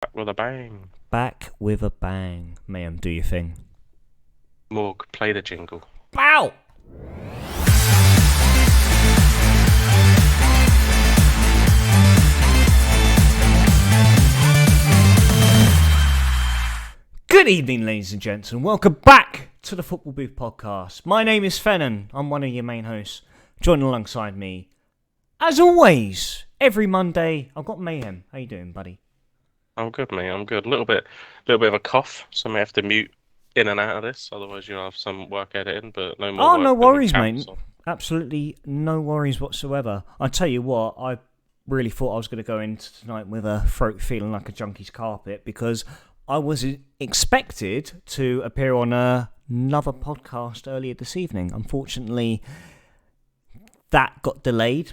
Back with a bang. Back with a bang. Mayhem, do your thing. Morg, play the jingle. Bow! Good evening, ladies and gents, and welcome back to the Football Booth Podcast. My name is Fennan. I'm one of your main hosts. Joining alongside me, as always, every Monday, I've got Mayhem. How you doing, buddy? I'm good, mate. I'm good. A little bit of a cough, so I may have to mute in and out of this. Otherwise, you'll have some work editing, but no more Oh, no work than we worries, can. mate. So Absolutely no worries whatsoever. I tell you what, I really thought I was going to go into tonight with a throat feeling like a junkie's carpet because I was expected to appear on another podcast earlier this evening. Unfortunately, that got delayed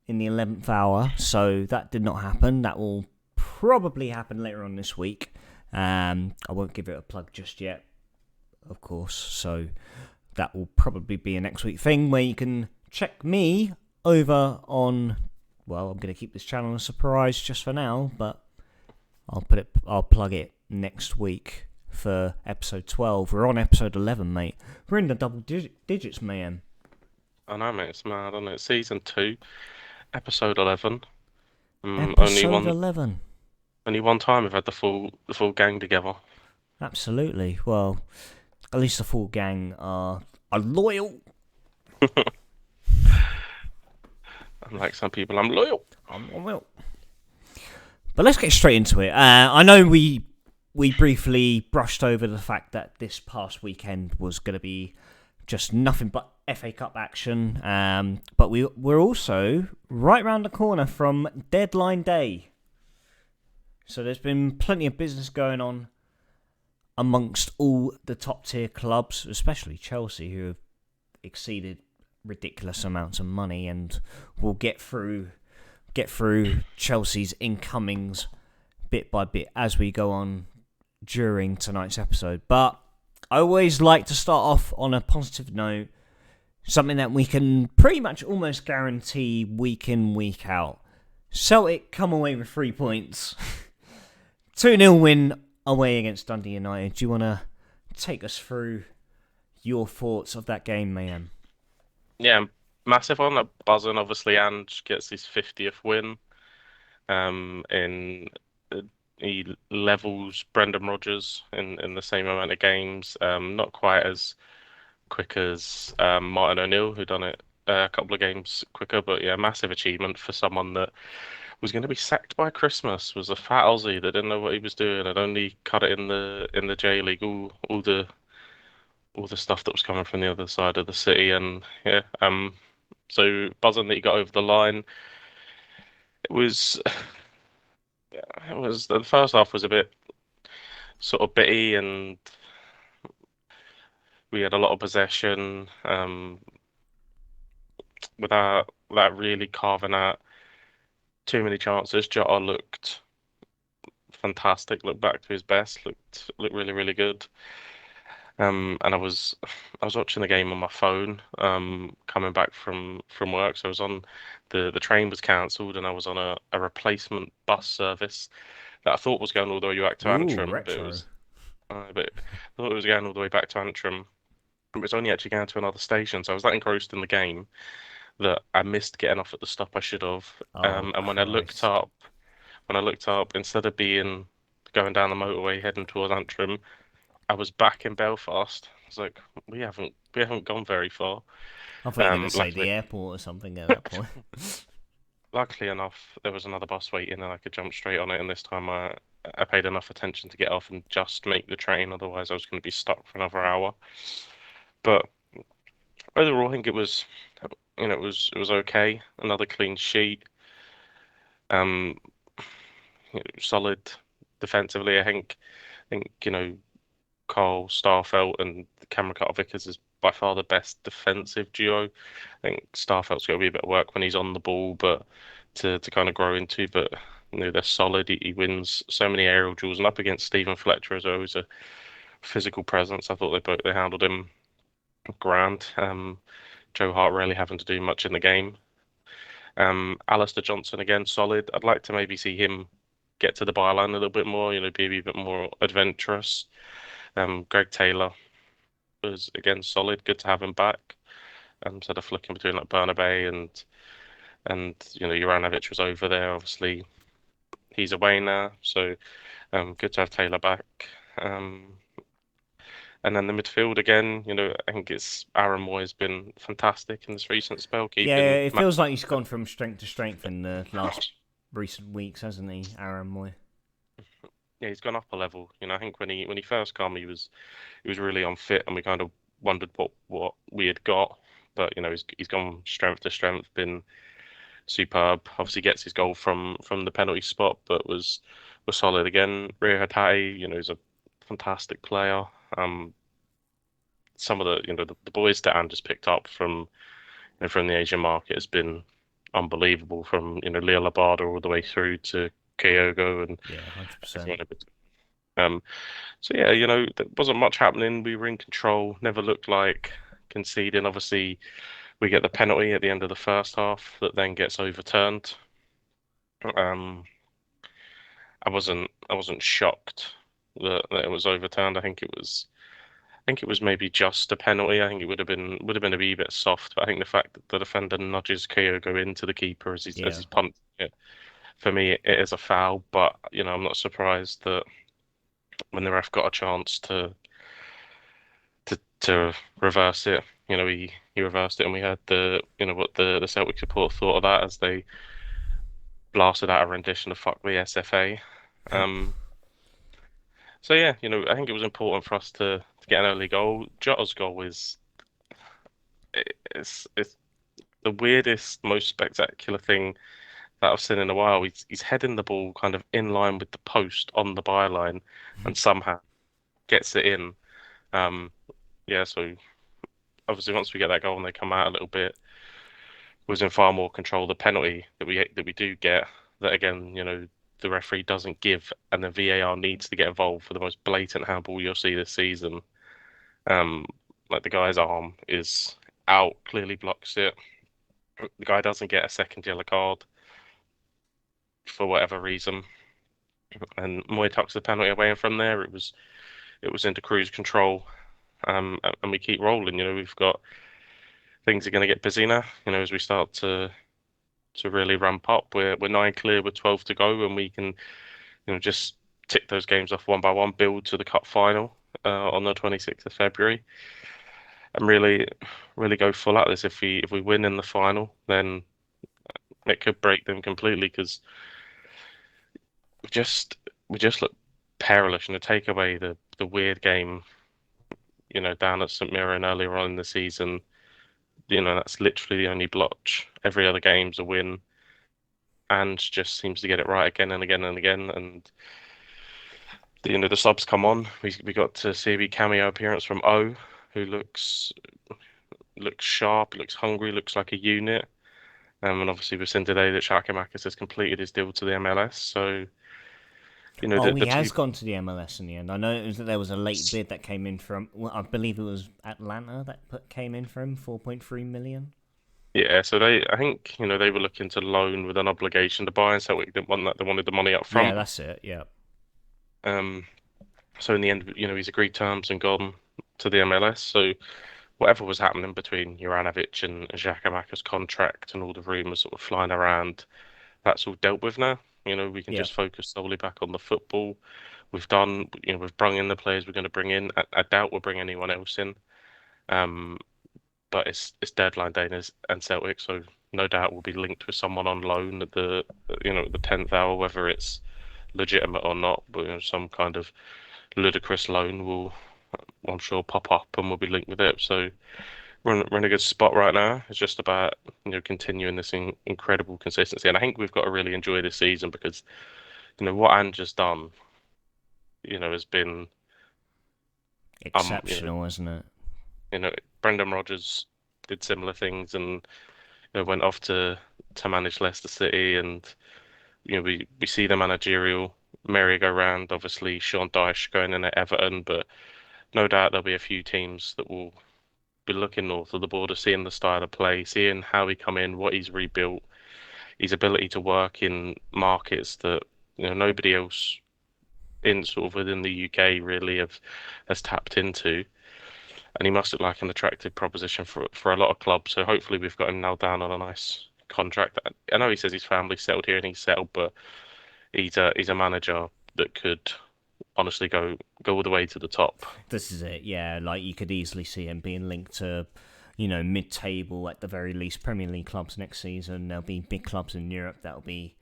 in the 11th hour, so that did not happen. That will probably happen later on this week. I won't give it a plug just yet, of course, so that will probably be a next week thing where you can check me over on, well, I'm going to keep this channel a surprise just for now, but I'll plug it next week for episode 12. We're on episode 11, mate. We're in the double digits, man. I know, mate. It's mad, isn't it? Season 2, episode 11. Only Episode one, 11. only one time we've had the full gang together. Absolutely. Well, at least the full gang are loyal. Unlike some people, I'm loyal. I'm loyal. But let's get straight into it. I know we briefly brushed over the fact that this past weekend was going to be just nothing but FA Cup action. But we're also right round the corner from deadline day. So there's been plenty of business going on amongst all the top tier clubs, especially Chelsea, who have exceeded ridiculous amounts of money, and will get through Chelsea's incomings bit by bit as we go on during tonight's episode. But I always like to start off on a positive note, something that we can pretty much almost guarantee week in, week out. Celtic come away with 3 points. 2-0 win away against Dundee United. Do you want to take us through your thoughts of that game, Mayhem? Yeah, massive one. That buzzing, obviously, and gets his 50th win. In he levels Brendan Rodgers in the same amount of games. Not quite as quick as Martin O'Neill, who done it a couple of games quicker, but yeah, massive achievement for someone that was going to be sacked by Christmas. Was a fat Aussie that didn't know what he was doing and only cut it in the J League. All the stuff that was coming from the other side of the city, and yeah, so buzzing that he got over the line. It was. It was the first half was a bit sort of bitty, and we had a lot of possession, without really carving out too many chances. Jota looked fantastic, looked back to his best, looked really, really good. And I was watching the game on my phone, coming back from work. So I was on the train was cancelled, and I was on a replacement bus service that I thought was going all the way back to Ooh, Antrim, but it retro. was but I thought it was going all the way back to Antrim. It was only actually going to another station, so I was that engrossed in the game that I missed getting off at the stop I should have. Oh, And Christ. when I looked up, instead of being going down the motorway heading towards Antrim, I was back in Belfast. I was like, we haven't gone very far. I thought you were going to say Luckily, the airport or something at that point. luckily enough, there was another bus waiting, and I could jump straight on it. And this time, I paid enough attention to get off and just make the train. Otherwise, I was going to be stuck for another hour. But overall, I think it was okay. Another clean sheet. Um, Solid defensively. I think Carl Starfelt and Cameron Carter-Vickers is by far the best defensive duo. I think Starfelt's got to be a bit of work when he's on the ball, but to kind of grow into. But they're solid. He wins so many aerial duels, and up against Stephen Fletcher as well, who's a physical presence. I thought they handled him grand. Joe Hart really having to do much in the game. Alistair Johnson again, solid. I'd like to maybe see him get to the byline a little bit more, be a wee bit more adventurous. Greg Taylor was again solid. Good to have him back. Instead of flicking between like Bernabei and Juranovic was over there. Obviously, he's away now, so good to have Taylor back. Um, and then the midfield again, I think it's Aaron Moy's been fantastic in this recent spell, Yeah, keeping it feels like he's gone from strength to strength in the last recent weeks, hasn't he, Aaron Moy? yeah, he's gone up a level. I think when he first came, he was really unfit, and we kind of wondered what we had got. But he's gone strength to strength, been superb. Obviously gets his goal from the penalty spot, but was solid again. Rio Hatate, is a fantastic player. Um, some of the boys that Anne just picked up from the Asian market has been unbelievable. From Leo Labada all the way through to Kyogo and Yeah, 100%. everyone in between. So yeah, there wasn't much happening. We were in control. Never looked like conceding. Obviously, we get the penalty at the end of the first half that then gets overturned. Um, I wasn't shocked that it was overturned. I think it was maybe just a penalty. I think it would have been a wee bit soft, but I think the fact that the defender nudges Kyogo into the keeper as he's Yeah. pumped it, for me it is a foul. But I'm not surprised that when the ref got a chance to reverse it, he reversed it, and we had what the Celtic support thought of that as they blasted out a rendition of "Fuck the SFA." Um, so yeah, I think it was important for us to get an early goal. Jota's goal it's the weirdest, most spectacular thing that I've seen in a while. He's heading the ball kind of in line with the post on the byline, and somehow gets it in. Um, yeah, so obviously once we get that goal and they come out a little bit, was in far more control. The penalty that we do get, that again, the referee doesn't give, and the VAR needs to get involved for the most blatant handball you'll see this season. Um, like the guy's arm is out, clearly blocks it. The guy doesn't get a second yellow card for whatever reason, and Moy tucks the penalty away, and from there it was into cruise control. And we keep rolling. We've got things are going to get busy now. As we start to really ramp up. We're nine clear with 12 to go, and we can just tick those games off one by one, build to the cup final on the 26th of February, and really go full at this. If we win in the final, then it could break them completely because we just look perilous. Take away the weird game, down at St Mirren earlier on in the season. That's literally the only blotch. Every other game's a win, and just seems to get it right again and again and again. And the subs come on. We got to see a wee cameo appearance from O, who looks sharp, looks hungry, looks like a unit. And obviously we've seen today that Marcus has completed his deal to the MLS. So Oh, the he two has gone to the MLS in the end. I know that there was a late bid that came in from, well, I believe it was Atlanta that came in for him, 4.3 million. yeah. So I think they were looking to loan with an obligation to buy, and so we didn't want that. They wanted the money up Yeah, front. that's it. Yeah. Um, so in the end, he's agreed terms and gone to the MLS. So whatever was happening between Juranovic and Giacomakis contract and all the rumours sort of flying around, that's all dealt with now. We can Yeah. just focus solely back on the football. We've brung in the players we're going to bring in. I doubt we'll bring anyone else in. Um, but it's deadline day and Celtic, so no doubt we'll be linked with someone on loan at the 10th hour, whether it's legitimate or not. But some kind of ludicrous loan will, I'm sure, pop up and we'll be linked with it. So we're in a good spot right now. It's just about continuing this incredible consistency, and I think we've got to really enjoy this season because what Ange has done, has been um you know Exceptional, isn't it? you know Brendan Rodgers did similar things and went off to manage Leicester City, and we see the managerial merry-go-round. Obviously, Sean Dyche going in at Everton, but no doubt there'll be a few teams that will be looking north of the border, seeing the style of play, seeing how he come in, what he's rebuilt, his ability to work in markets that nobody else in sort of within the UK really has tapped into, and he must look like an attractive proposition for a lot of clubs. So hopefully we've got him nailed down on a nice contract. I know he says his family's settled here and he's settled, but he's a manager that could honestly go all the way to the top. This is it, yeah. Like you could easily see him being linked to, mid-table at the very least Premier League clubs next season. There'll be big clubs in Europe that'll be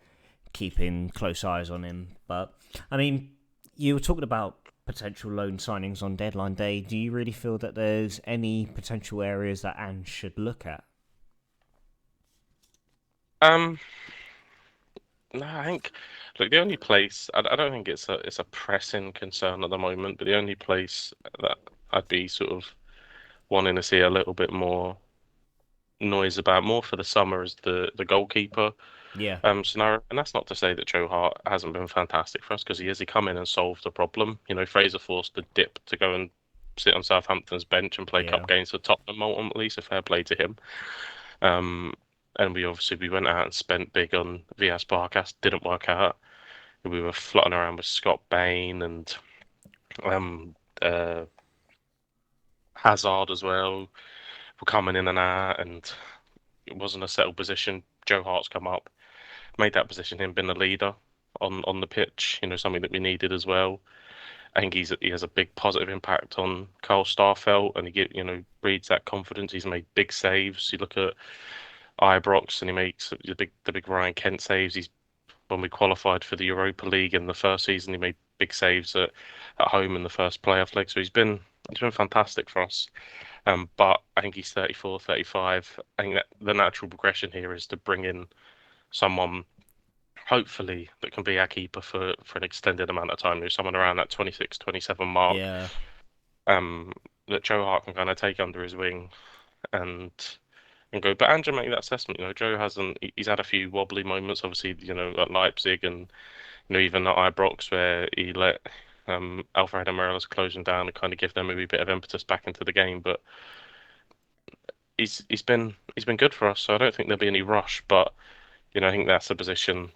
keeping close eyes on him. But I mean, you were talking about potential loan signings on deadline day. Do you really feel that there's any potential areas that Ange should look at? Um, no, I think look, the only place I don't think it's a pressing concern at the moment, but the only place that I'd be sort of wanting to see a little bit more noise about more for the summer is the goalkeeper Yeah, scenario. And that's not to say that Joe Hart hasn't been fantastic for us because he come in and solved the problem. Fraser forced the dip to go and sit on Southampton's bench and play yeah, cup games for Tottenham ultimately, so fair play to him. Um, and we went out and spent big on Villas Barkas, didn't work out. We were flotting around with Scott Bain and um uh Hazard as well. Were coming in and out, and it wasn't a settled position. Joe Hart's come up, made that position him being the leader on the pitch. Something that we needed as well. I think he has a big positive impact on Carl Starfelt, and breeds that confidence. He's made big saves. You look at Ibrox, and he makes the big Ryan Kent saves. When we qualified for the Europa League in the first season, he made big saves at home in the first playoff leg. So he's been fantastic for us. But I think he's 34, 35. I think that the natural progression here is to bring in someone, hopefully, that can be our keeper for an extended amount of time. Someone around that 26, 27 mark, yeah, um, that Joe Hart can kind of take under his wing and and go. But Andrew make that assessment. Joe hasn't. He's had a few wobbly moments, obviously, at Leipzig and even at Ibrox where he let Alfredo Morelos close him down and kind of give them a wee bit of impetus back into the game. But he's been good for us, so I don't think there'll be any rush. But I think that's a position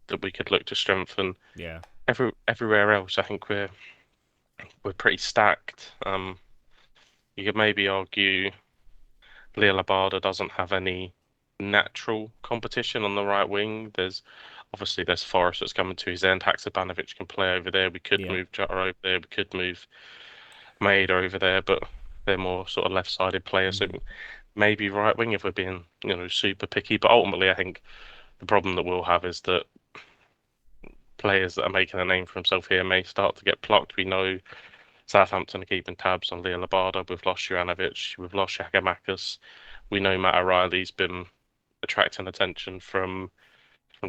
that we could look to strengthen. yeah, Everywhere else, I think we're pretty stacked. You could maybe argue Leo Labada doesn't have any natural competition on the right wing. There's Forrest that's coming to his end. Haksabanovic can play over there. We could yeah. move Jota over there. We could move Maeda over there, but they're more sort of left-sided players. So Mm. maybe right wing if we're being, super picky. But ultimately, I think the problem that we'll have is that players that are making a name for himself here may start to get plucked. We know Southampton are keeping tabs on Leo Labada. We've lost Juranovic. We've lost Giakoumakis. We know Matt O'Reilly's been attracting attention from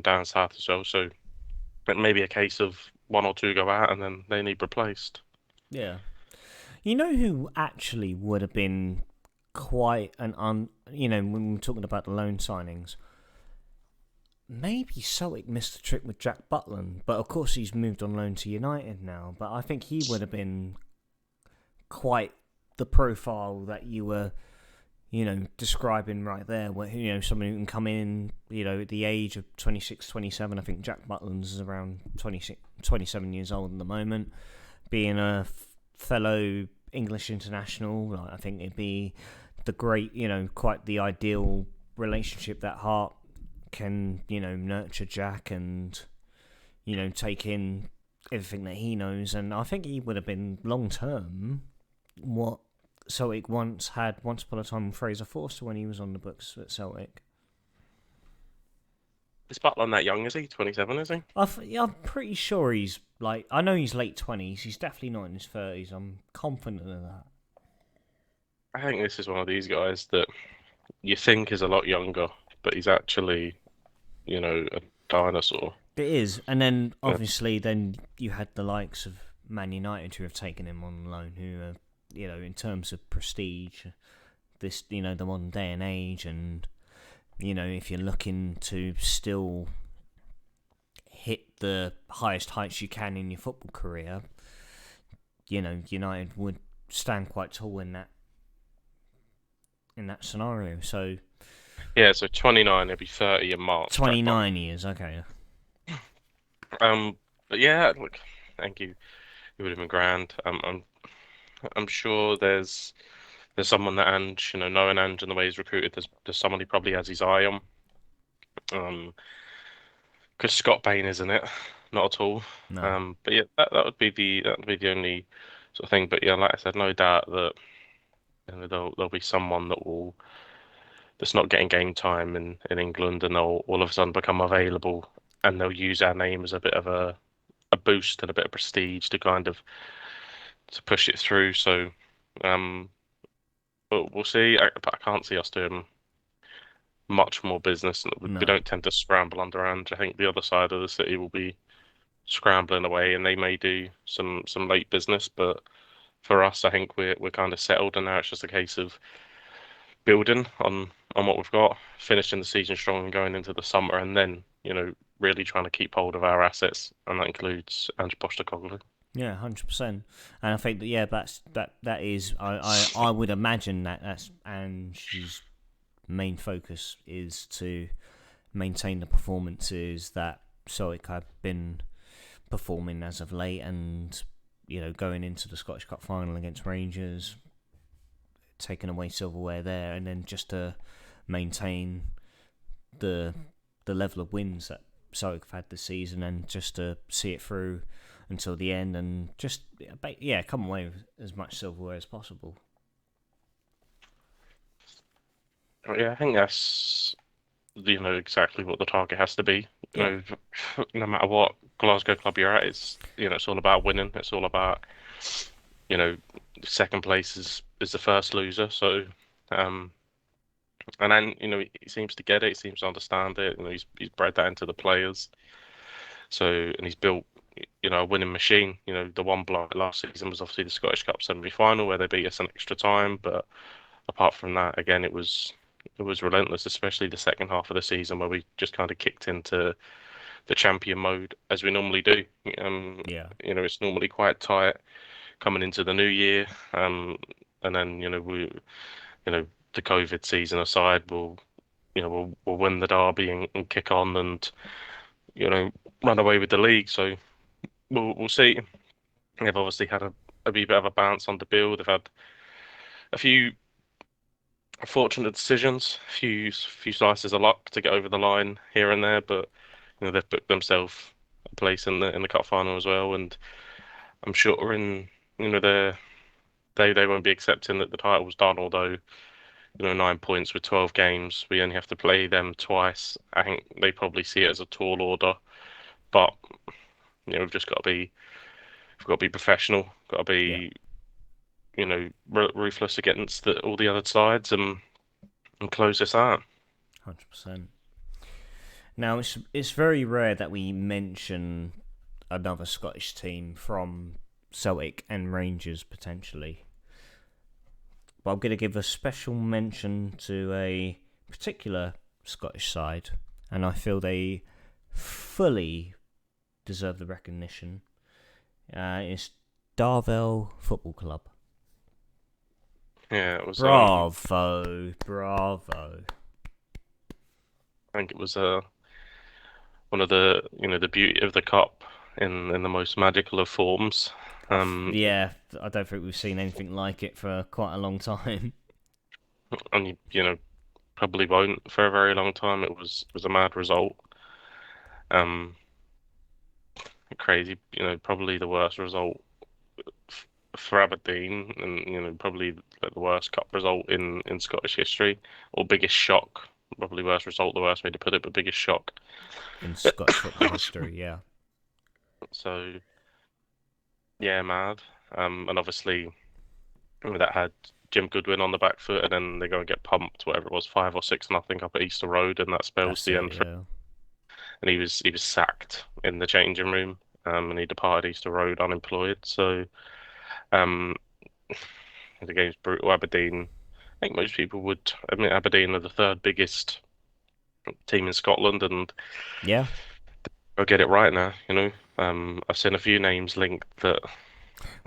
down south as well. So it may be a case of one or two go out and then they need replaced. Yeah. You know who actually would have been quite when we're talking about the loan signings, maybe Celtic missed the trick with Jack Butland, but of course he's moved on loan to United now. But I think he would have been quite the profile that you were, describing right there, where, someone who can come in, at the age of 26, 27. I think Jack Butland's is around 26, 27 years old at the moment, being a fellow English international. Like, I think it'd be the great, quite the ideal relationship that Hart can, nurture Jack and, take in everything that he knows. And I think he would have been long term what Celtic once upon a time with Fraser Forster when he was on the books at Celtic. Is Butland that young, is he? 27, is he? I'm pretty sure he's like, I know he's late 20s. He's definitely not in his 30s. I'm confident of that. I think this is one of these guys that you think is a lot younger, but he's actually, a dinosaur. It is, and then Yeah. obviously, then you had the likes of Man United who have taken him on loan, who are, in terms of prestige, this, the modern day and age, and if you're looking to still hit the highest heights you can in your football career, United would stand quite tall in that scenario. So Yeah, so 29, he'll be 30 in March, Jack Butland. 29 years, okay. But yeah, look, thank you. It would have been grand. I'm sure there's someone that Ange, knowing Ange and the way he's recruited, there's someone he probably has his eye on. Um, because Scott Bain isn't it? Not at all. No. But yeah, that would be the only sort of thing. But yeah, like I said, no doubt that there'll be someone that's not getting game time in England, and they'll all of a sudden become available, and they'll use our name as a bit of a boost and a bit of prestige to kind of to push it through. So, um, but we'll see. I can't see us doing much more business. We No. don't tend to scramble under Ange. I think the other side of the city will be scrambling away, and they may do some late business. But for us, I think we're kind of settled, and now it's just a case of building on what we've got, finishing the season strong and going into the summer, and then really trying to keep hold of our assets, and that includes Ange Postecoglou. Yeah, 100%. And I think that that is I would imagine that that's Ange's main focus is to maintain the performances that Celtic have been performing as of late, and going into the Scottish Cup final against Rangers, taking away silverware there, and then just to maintain the level of wins that Celtic have had this season, and just to see it through until the end, and just come away with as much silverware as possible. Yeah, I think that's exactly what the target has to be. Yeah, No matter what Glasgow club you're at, it's all about winning. It's all about you know second place is the first loser. So um, and then he seems to get it. He seems to understand it. He's bred that into the players. So and he's built a winning machine. The one block last season was obviously the Scottish Cup semi-final where they beat us in extra time. But apart from that, again, it was relentless, especially the second half of the season where we just kind of kicked into the champion mode as we normally do. yeah, It's normally quite tight coming into the new year. And then the COVID season aside, we'll win the derby and kick on and you know run away with the league. So we'll see. They've obviously had a wee bit of a bounce on the bill. They've had a few unfortunate decisions, a few slices of luck to get over the line here and there, but they've booked themselves a place in the cup final as well. And I'm sure in they won't be accepting that the title's done. Although 9 points with 12 games, we only have to play them twice. I think they probably see it as a tall order, but we've got to be professional, got to yeah, be ruthless against all the other sides and close this out. 100%. Now it's very rare that we mention another Scottish team from Celtic and Rangers potentially, but I'm going to give a special mention to a particular Scottish side, and I feel they fully deserve the recognition. It's Darvel Football Club. Yeah, it was. Bravo, bravo. I think it was one of the beauty of the cup in the most magical of forms. Um, Yeah, I don't think we've seen anything like it for quite a long time. and probably won't for a very long time. It was a mad result. Um, Crazy. Probably the worst result for Aberdeen, and probably like the worst cup result in Scottish history, or biggest shock. Probably worst result, the worst way to put it, but biggest shock. In Scottish football history, yeah. So yeah, mad. And obviously that had Jim Goodwin on the back foot, and then they go and get pumped, whatever it was, 5 or 6-0 up at Easter Road, and that spells That's the it, end for. yeah. And he was sacked in the changing room, and he departed Easter Road unemployed. So um, the game's brutal. Aberdeen. I think most people would admit Aberdeen are the third biggest team in Scotland, and Yeah, I'll get it right now. I've seen a few names linked that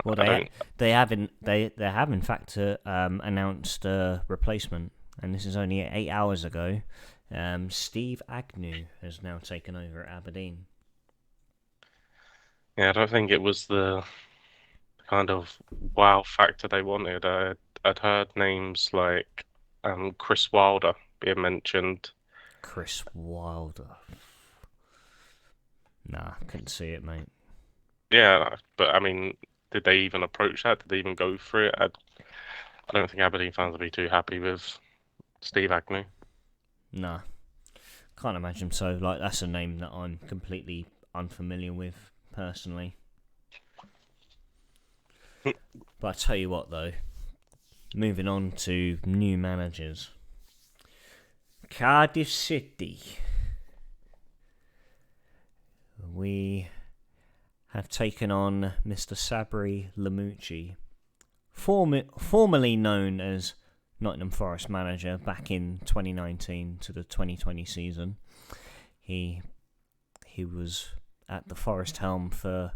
well, I don't. they have in fact announced a replacement, and this is only 8 hours ago. Steve Agnew has now taken over at Aberdeen. Yeah, I don't think it was the kind of wow factor they wanted. I'd heard names like Chris Wilder being mentioned. Chris Wilder. Nah, couldn't see it, mate. Yeah, but I mean, did they even approach that? Did they even go through it? I don't think Aberdeen fans will be too happy with Steve Agnew. Nah, can't imagine so. Like, that's a name that I'm completely unfamiliar with, personally. But I tell you what, though, moving on to new managers. Cardiff City. We have taken on Mr. Sabri Lamouchi, formerly known as Nottingham Forest manager back in 2019 to the 2020 season. He was at the Forest helm for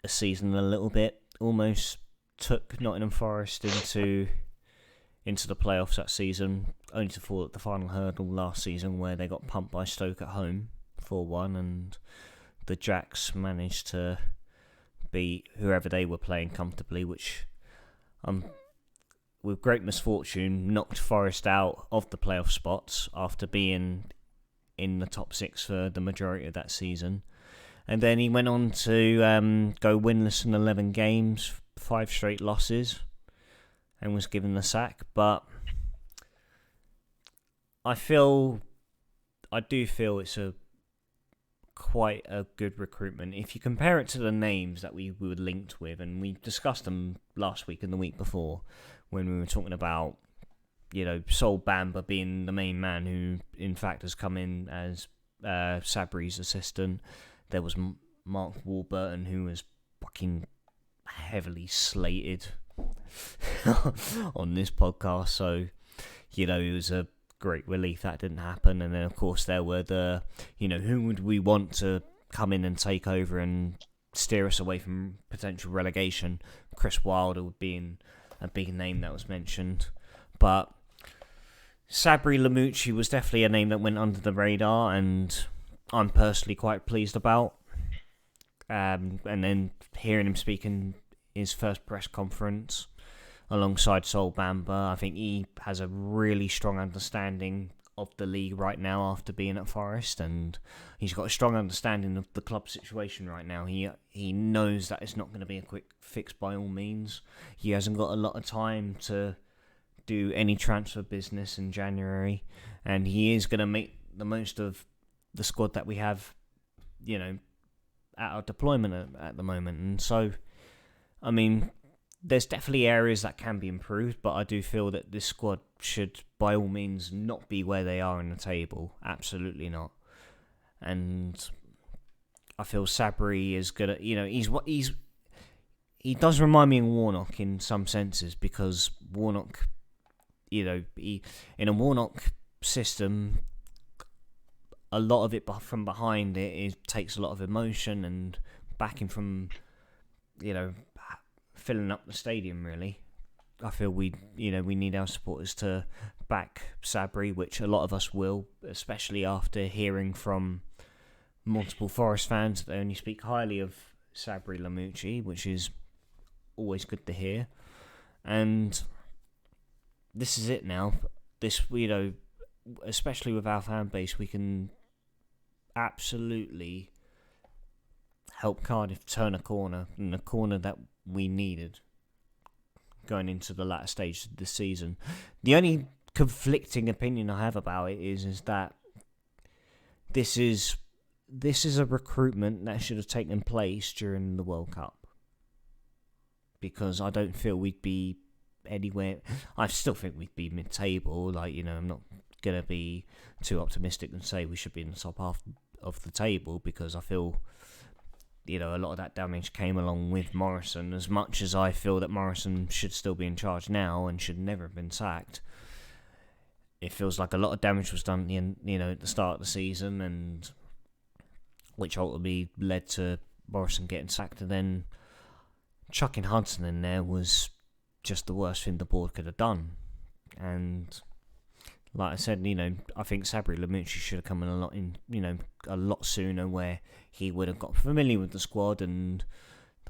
a season and a little bit, almost took Nottingham Forest into the playoffs that season, only to fall at the final hurdle last season where they got pumped by Stoke at home 4-1, and the Jacks managed to beat whoever they were playing comfortably, which with great misfortune knocked Forest out of the playoff spots after being in the top six for the majority of that season. And then he went on to go winless in 11 games, 5 straight losses, and was given the sack. But I do feel it's quite a good recruitment. If you compare it to the names that we were linked with, and we discussed them last week and the week before, when we were talking about, Sol Bamba being the main man who, in fact, has come in as Sabri's assistant. There was Mark Warburton, who was fucking heavily slated on this podcast. So, it was a great relief that didn't happen. And then, of course, there were the, who would we want to come in and take over and steer us away from potential relegation? Chris Wilder being a big name that was mentioned. But Sabri Lamouchi was definitely a name that went under the radar, and I'm personally quite pleased about. And then hearing him speak in his first press conference alongside Sol Bamba, I think he has a really strong understanding of the league right now after being at Forest, and he's got a strong understanding of the club situation right now. He knows that it's not going to be a quick fix by all means. He hasn't got a lot of time to do any transfer business in January, and he is going to make the most of the squad that we have, at our deployment at the moment. And so, I mean, there's definitely areas that can be improved, but I do feel that this squad should, by all means, not be where they are in the table. Absolutely not. And I feel Sabri is gonna, he does remind me of Warnock in some senses, because Warnock, in a Warnock system, a lot of it from behind it takes a lot of emotion and backing from, filling up the stadium, really. I feel we need our supporters to back Sabri, which a lot of us will, especially after hearing from multiple Forest fans that they only speak highly of Sabri Lamouchi, which is always good to hear. And this is it now. This, especially with our fan base, we can absolutely help Cardiff turn a corner, and a corner that we needed going into the latter stage of the season. The only conflicting opinion I have about it is that this is a recruitment that should have taken place during the World Cup, because I don't feel we'd be anywhere. I still think we'd be mid-table. I'm not gonna be too optimistic and say we should be in the top half of the table, because I feel a lot of that damage came along with Morrison. As much as I feel that Morrison should still be in charge now and should never have been sacked, it feels like a lot of damage was done at the start of the season, and which ultimately led to Morrison getting sacked. And then chucking Hudson in there was just the worst thing the board could have done. And like I said, I think Sabri Lamouchi should have come in a lot sooner, where he would have got familiar with the squad and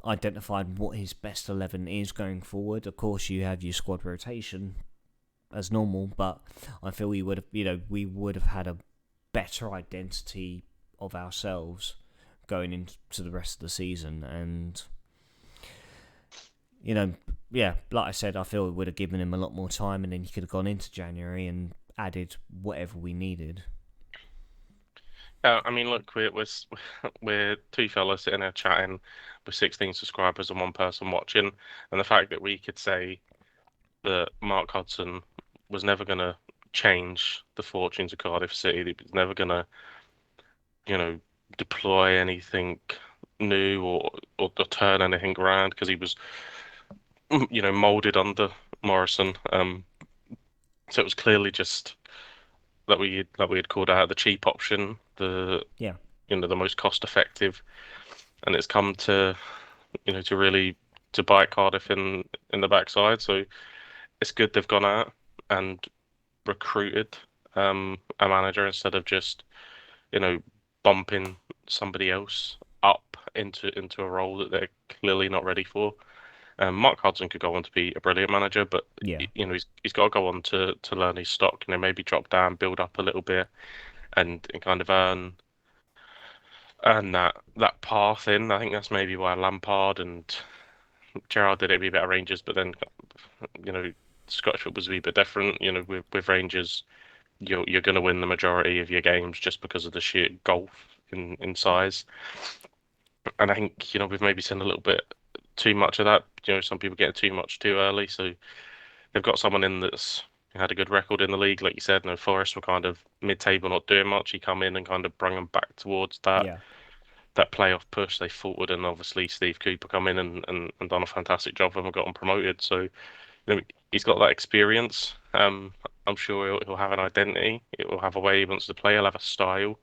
identified what his best 11 is going forward. Of course, you have your squad rotation as normal, but I feel we would have had a better identity of ourselves going into the rest of the season. And yeah, like I said, I feel it would have given him a lot more time, and then he could have gone into January and added whatever we needed. Yeah, I mean, look, we're two fellas sitting there chatting with 16 subscribers and one person watching, and the fact that we could say that Mark Hudson was never going to change the fortunes of Cardiff City, he was never going to, you know, deploy anything new or turn anything around because he was, molded under Morrison. So it was clearly just that we had called out the cheap option, Yeah, the most cost effective, and it's come to really to bite Cardiff in the backside. So it's good they've gone out and recruited a manager instead of just you know bumping somebody else up into a role that they're clearly not ready for. Mark Hudson could go on to be a brilliant manager, but yeah, he's got to go on to learn his stock. Maybe drop down, build up a little bit, and kind of earn that path in. I think that's maybe why Lampard and Gerrard did it a wee bit at Rangers, but then you know Scottish football's a wee bit different. With Rangers, you're going to win the majority of your games just because of the sheer gulf in size. And I think we've maybe seen a little bit too much of that. Some people getting too much too early, so they've got someone in that's had a good record in the league, like you said. No, Forest were kind of mid-table, not doing much. He come in and kind of bring them back towards that yeah, that playoff push they forward, and obviously Steve Cooper come in and done a fantastic job and got them promoted. So he's got that experience. I'm sure he'll have an identity. It will have a way he wants to play. He'll have a style,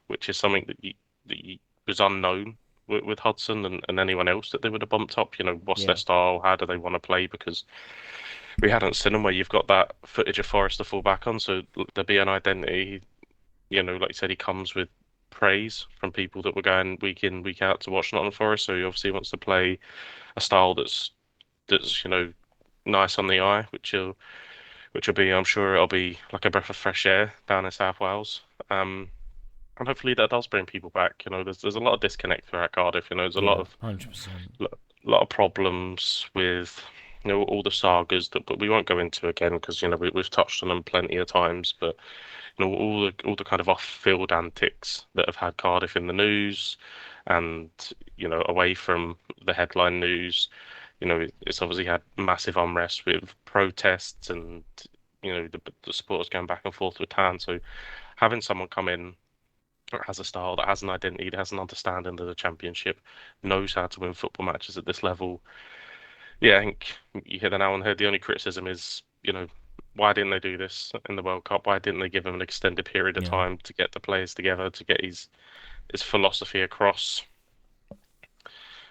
which is something that was unknown with Hudson and anyone else that they would have bumped up. What's their yeah, style? How do they want to play? Because we hadn't seen them where you've got that footage of Forrest to fall back on. So there'll be an identity. Like you said, he comes with praise from people that were going week in, week out to watch Nottingham Forest. So he obviously wants to play a style that's nice on the eye, which will be, I'm sure it'll be like a breath of fresh air down in South Wales. And hopefully that does bring people back. There's a lot of disconnect throughout Cardiff. There's a yeah, 100%. lot of problems with all the sagas that, but we won't go into again because we've touched on them plenty of times. But all the kind of off-field antics that have had Cardiff in the news, and away from the headline news, it's obviously had massive unrest with protests and the supporters going back and forth with Tan. So having someone come in that has a style, that has an identity, that has an understanding of the championship, knows how to win football matches at this level. Yeah, I think you hit the nail on the head. The only criticism is, why didn't they do this in the World Cup? Why didn't they give him an extended period of Yeah. time to get the players together, to get his philosophy across?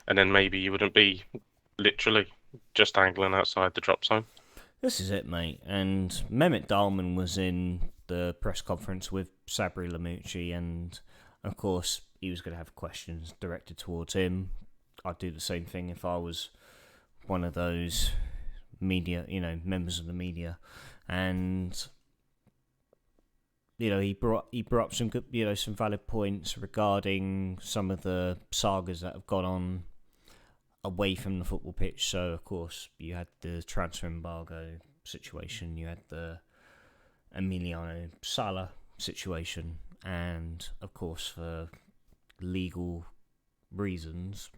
And then maybe you wouldn't be literally just angling outside the drop zone. This is it, mate. And Mehmet Dalman was in the press conference with Sabri Lamouchi, and of course, he was going to have questions directed towards him. I'd do the same thing if I was one of those media, members of the media. And he brought up some good, some valid points regarding some of the sagas that have gone on away from the football pitch. So, of course, you had the transfer embargo situation, you had the Emiliano Sala situation, and, of course, for legal reasons,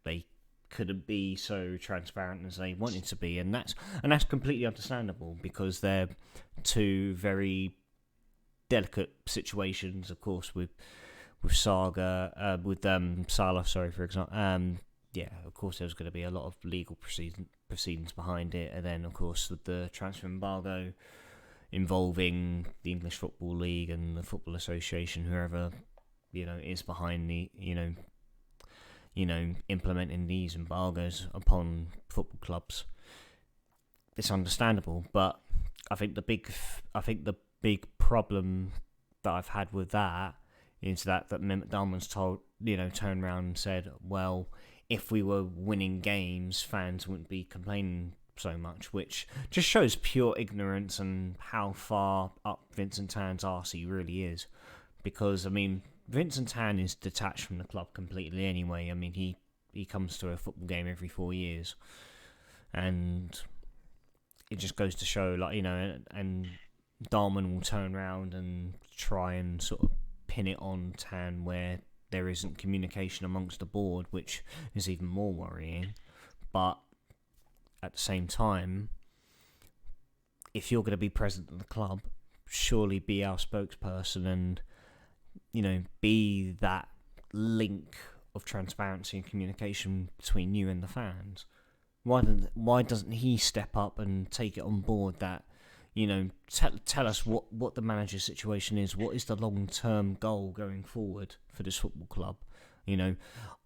they couldn't be so transparent as they wanted to be, and that's completely understandable because they're two very delicate situations, of course, with Salah, sorry, for example. Yeah, of course, there's going to be a lot of legal proceedings behind it, and then, of course, with the transfer embargo involving the English Football League and the Football Association, whoever is behind the implementing these embargoes upon football clubs. It's understandable, but I think the big problem that I've had with that is that Mehmet Dalman's turned around and said, well, if we were winning games, fans wouldn't be complaining so much, which just shows pure ignorance and how far up Vincent Tan's arse he really is. Because, I mean, Vincent Tan is detached from the club completely anyway. I mean, he comes to a football game every 4 years. And it just goes to show, like, and Darman will turn around and try and sort of pin it on Tan where there isn't communication amongst the board, which is even more worrying. But at the same time, if you're going to be president of the club, surely be our spokesperson and, be that link of transparency and communication between you and the fans. Why doesn't he step up and take it on board that, tell us what the manager's situation is. What is the long-term goal going forward for this football club?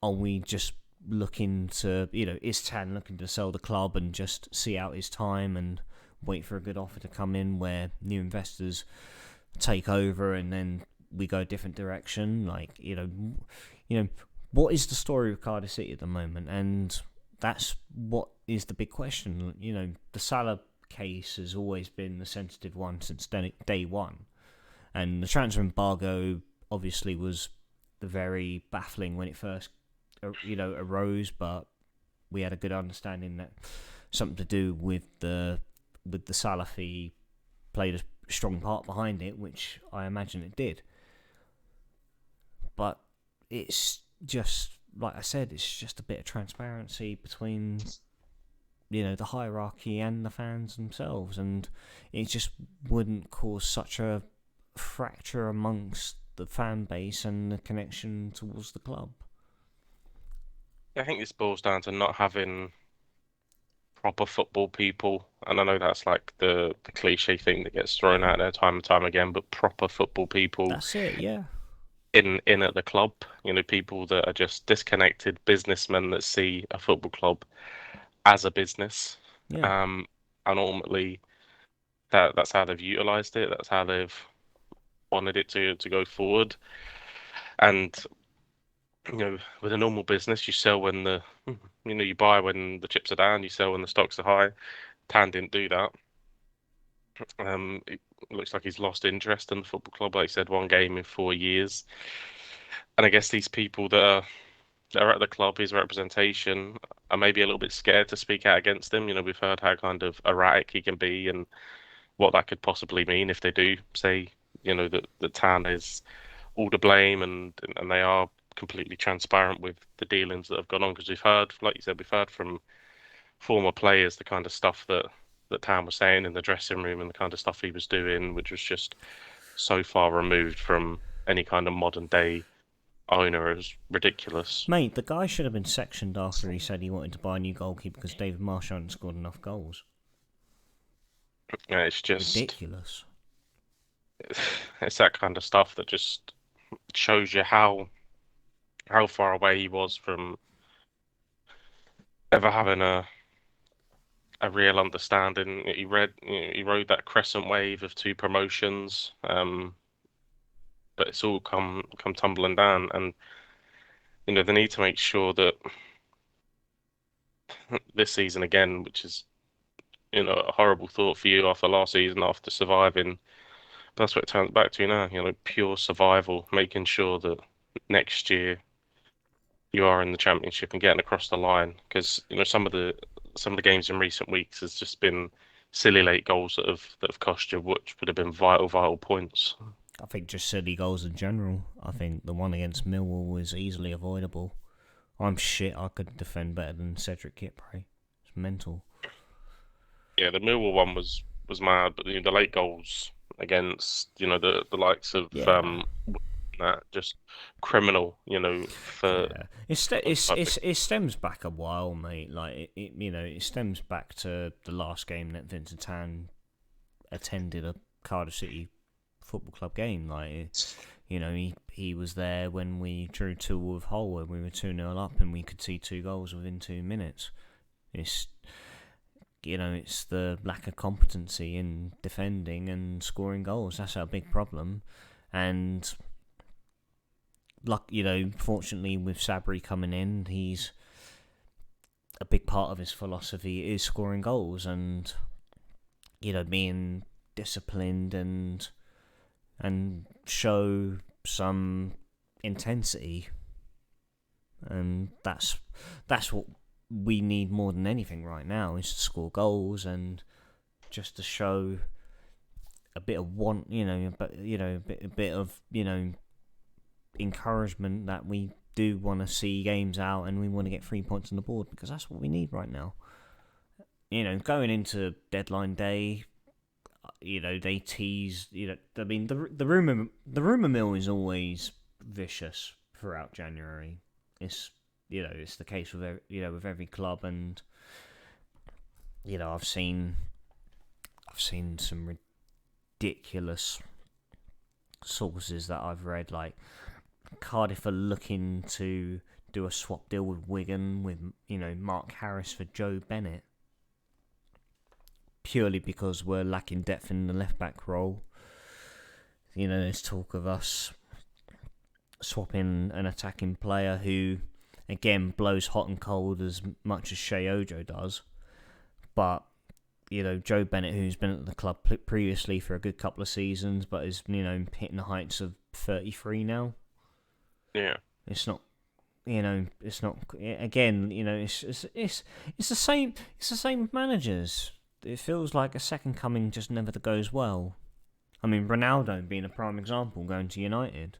Are we just looking to, is Tan looking to sell the club and just see out his time and wait for a good offer to come in where new investors take over and then we go a different direction? Like, what is the story of Cardiff City at the moment? And that's what is the big question. The Salah case has always been the sensitive one since day one. And the transfer embargo obviously was very baffling when it first, arose, but we had a good understanding that something to do with the Salah fee played a strong part behind it, which I imagine it did. But it's just, like I said, it's just a bit of transparency between, the hierarchy and the fans themselves, and it just wouldn't cause such a fracture amongst the fan base and the connection towards the club. I think this boils down to not having proper football people, and I know that's like the cliche thing that gets thrown out there time and time again, but proper football people That's it, yeah. in at the club, people that are just disconnected businessmen that see a football club as a business. Yeah. And ultimately that's how they've utilized it, that's how they've wanted it to go forward. And with a normal business, you sell when you buy when the chips are down, you sell when the stocks are high. Tan didn't do that. It looks like he's lost interest in the football club. Like I said, one game in 4 years. And I guess these people that are at the club, his representation, are maybe a little bit scared to speak out against him. We've heard how kind of erratic he can be and what that could possibly mean if they do say, that Tan is all to blame and they are completely transparent with the dealings that have gone on. Because we've heard, like you said, we've heard from former players the kind of stuff that Tan was saying in the dressing room and the kind of stuff he was doing, which was just so far removed from any kind of modern day owner. It was ridiculous. Mate, the guy should have been sectioned after he said he wanted to buy a new goalkeeper because David Marsh hadn't scored enough goals. Yeah, it's just ridiculous. It's that kind of stuff that just shows you how far away he was from ever having a real understanding. He rode that crescent wave of 2 promotions, but it's all come tumbling down. And they need to make sure that this season again, which is a horrible thought for you after last season, after surviving. But that's what it turns back to now. Pure survival, making sure that next year you are in the championship and getting across the line. Because some of the games in recent weeks has just been silly late goals that have cost you, which would have been vital points. I think just silly goals in general. I think the one against Millwall was easily avoidable. I'm shit. I could defend better than Cedric Kipre. It's mental. Yeah, the Millwall one was mad, but the late goals against the likes of that just criminal. For it stems back a while, mate. Like it stems back to the last game that Vincent Tan attended a Cardiff City Football Club game. Like he was there when we drew 2 with Hull, when we were 2-0 up, and we could see 2 goals within 2 minutes. It's it's the lack of competency in defending and scoring goals. That's our big problem. And fortunately with Sabri coming in, he's a big part of his philosophy is scoring goals and being disciplined and show some intensity, and that's what we need more than anything right now, is to score goals and just to show a bit of a bit of encouragement that we do want to see games out and we want to get 3 points on the board, because that's what we need right now. Going into deadline day, they tease. I mean, the rumor mill is always vicious throughout January. It's the case with every club, and I've seen some ridiculous sources that I've read, like Cardiff are looking to do a swap deal with Wigan with Mark Harris for Joe Bennett, purely because we're lacking depth in the left back role. There's talk of us swapping an attacking player who, again, blows hot and cold as much as Shea Ojo does. But, Joe Bennett, who's been at the club previously for a good couple of seasons, but is, hitting the heights of 33 now. Yeah. It's not, it's not, again, it's the same, it's the same with managers. It feels like a second coming just never goes well. I mean, Ronaldo being a prime example, going to United.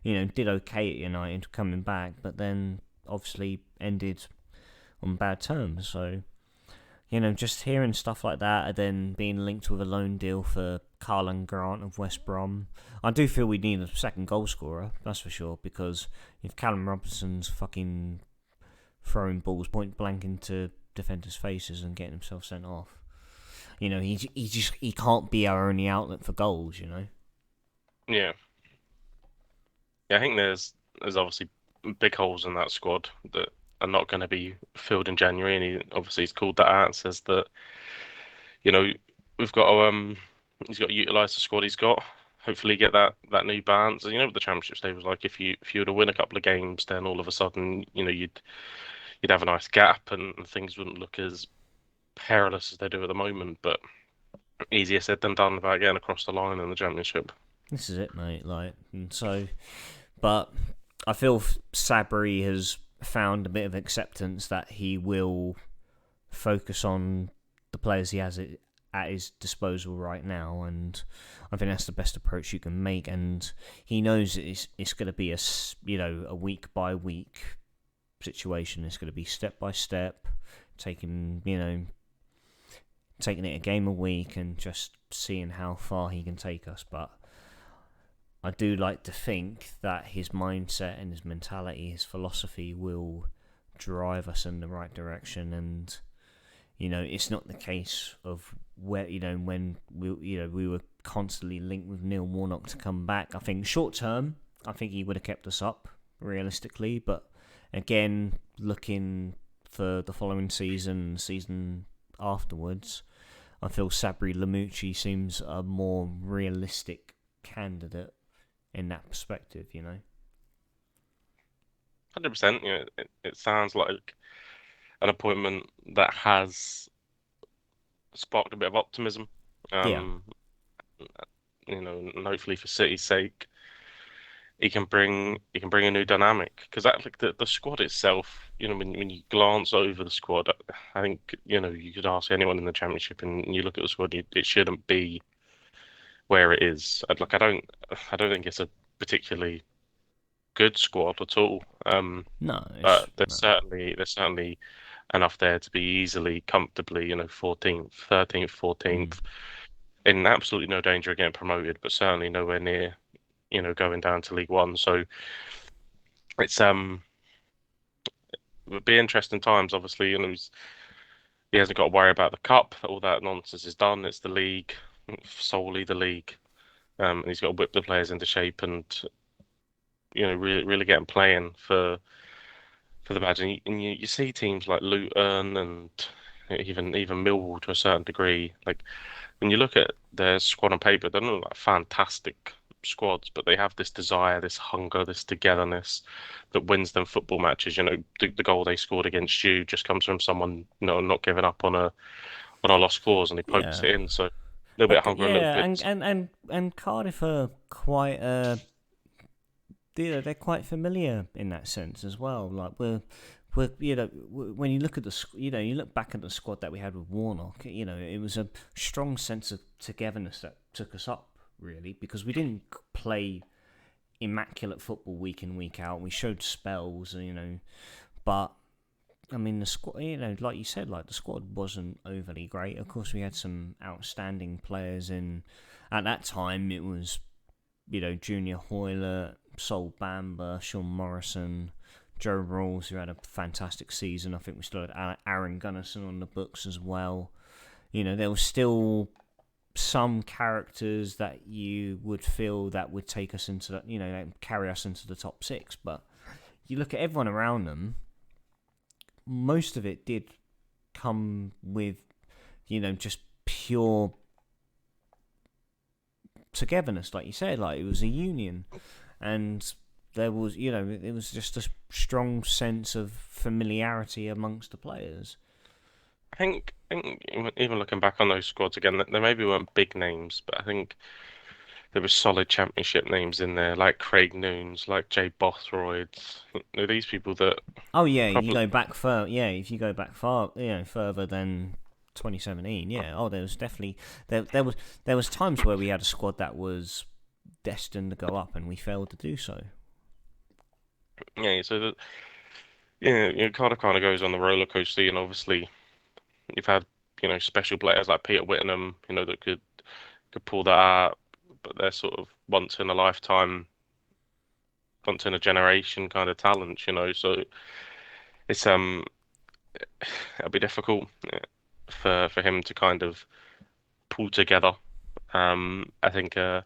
Did okay at United coming back, but then obviously ended on bad terms. So, just hearing stuff like that and then being linked with a loan deal for Carlan Grant of West Brom. I do feel we need a second goal scorer, that's for sure, because if Callum Robinson's fucking throwing balls point blank into defenders' faces and getting himself sent off, he can't be our only outlet for goals, Yeah. Yeah, I think there's obviously big holes in that squad that are not going to be filled in January, and he's called that out and says that you know we've got to he's got to utilize the squad he's got. Hopefully, get that new balance. And what the Championship stage was like. If you were to win a couple of games, then all of a sudden you'd have a nice gap and things wouldn't look as perilous as they do at the moment. But easier said than done about getting across the line in the Championship. This is it, mate. But I feel Sabri has found a bit of acceptance that he will focus on the players he has at his disposal right now, and I think that's the best approach you can make. And he knows it's going to be a week by week situation. It's going to be step by step, taking it a game a week and just seeing how far he can take us. But I do like to think that his mindset and his mentality, his philosophy will drive us in the right direction. And it's not the case of where when we were constantly linked with Neil Warnock to come back. I think short term, I think he would have kept us up realistically. But again, looking for the following season afterwards, I feel Sabri Lamouchi seems a more realistic candidate in that perspective, 100%. It sounds like an appointment that has sparked a bit of optimism. Yeah. Um, and hopefully for City's sake, he can bring a new dynamic, because that, like, the squad itself. When you glance over the squad, I think you could ask anyone in the Championship, and you look at the squad, it shouldn't be where it is. I don't think it's a particularly good squad at all. No, But there's no. certainly enough there to be easily, comfortably, 14th, 13th, Mm. 14th, in absolutely no danger of getting promoted, but certainly nowhere near, going down to League One. So it's it'll be interesting times. Obviously, he hasn't got to worry about the cup. All that nonsense is done. It's the league, solely the league. And he's got to whip the players into shape and really really get them playing for the badge. And you see teams like Luton and even Millwall to a certain degree. Like when you look at their squad on paper, they're not like fantastic squads, but they have this desire, this hunger, this togetherness that wins them football matches. The goal they scored against you just comes from someone, not giving up on a lost cause, and he pokes Yeah. it in. So a little bit of hunger, a little Yeah, bit. and Cardiff are quite they're quite familiar in that sense as well. Like we're when you look at you look back at the squad that we had with Warnock, it was a strong sense of togetherness that took us up really, because we didn't play immaculate football week in week out. We showed spells, but I mean the squad, like you said, like the squad wasn't overly great. Of course, we had some outstanding players in. At that time, it was Junior Hoylett, Sol Bamba, Sean Morrison, Joe Rawls, who had a fantastic season. I think we still had Aaron Gunnison on the books as well. There was still some characters that you would feel that would take us into that, carry us into the top six. But you look at everyone around them, most of it did come with, just pure togetherness, like you said. Like it was a union, and there was, it was just a strong sense of familiarity amongst the players. I think even looking back on those squads again, they maybe weren't big names, but I think there were solid championship names in there, like Craig Noons, like Jay Bothroyd. These people that Oh yeah, you probably, go back far. Yeah, if you go back far, further than 2017. Yeah. Oh, there was definitely there was times where we had a squad that was destined to go up, and we failed to do so. yeah. So that yeah, kind of goes on the roller coaster, and obviously you've had special players like Peter Whittingham, that could pull that out, but they're sort of once in a lifetime, once in a generation kind of talent, So it's it'll be difficult for him to kind of pull together. I think a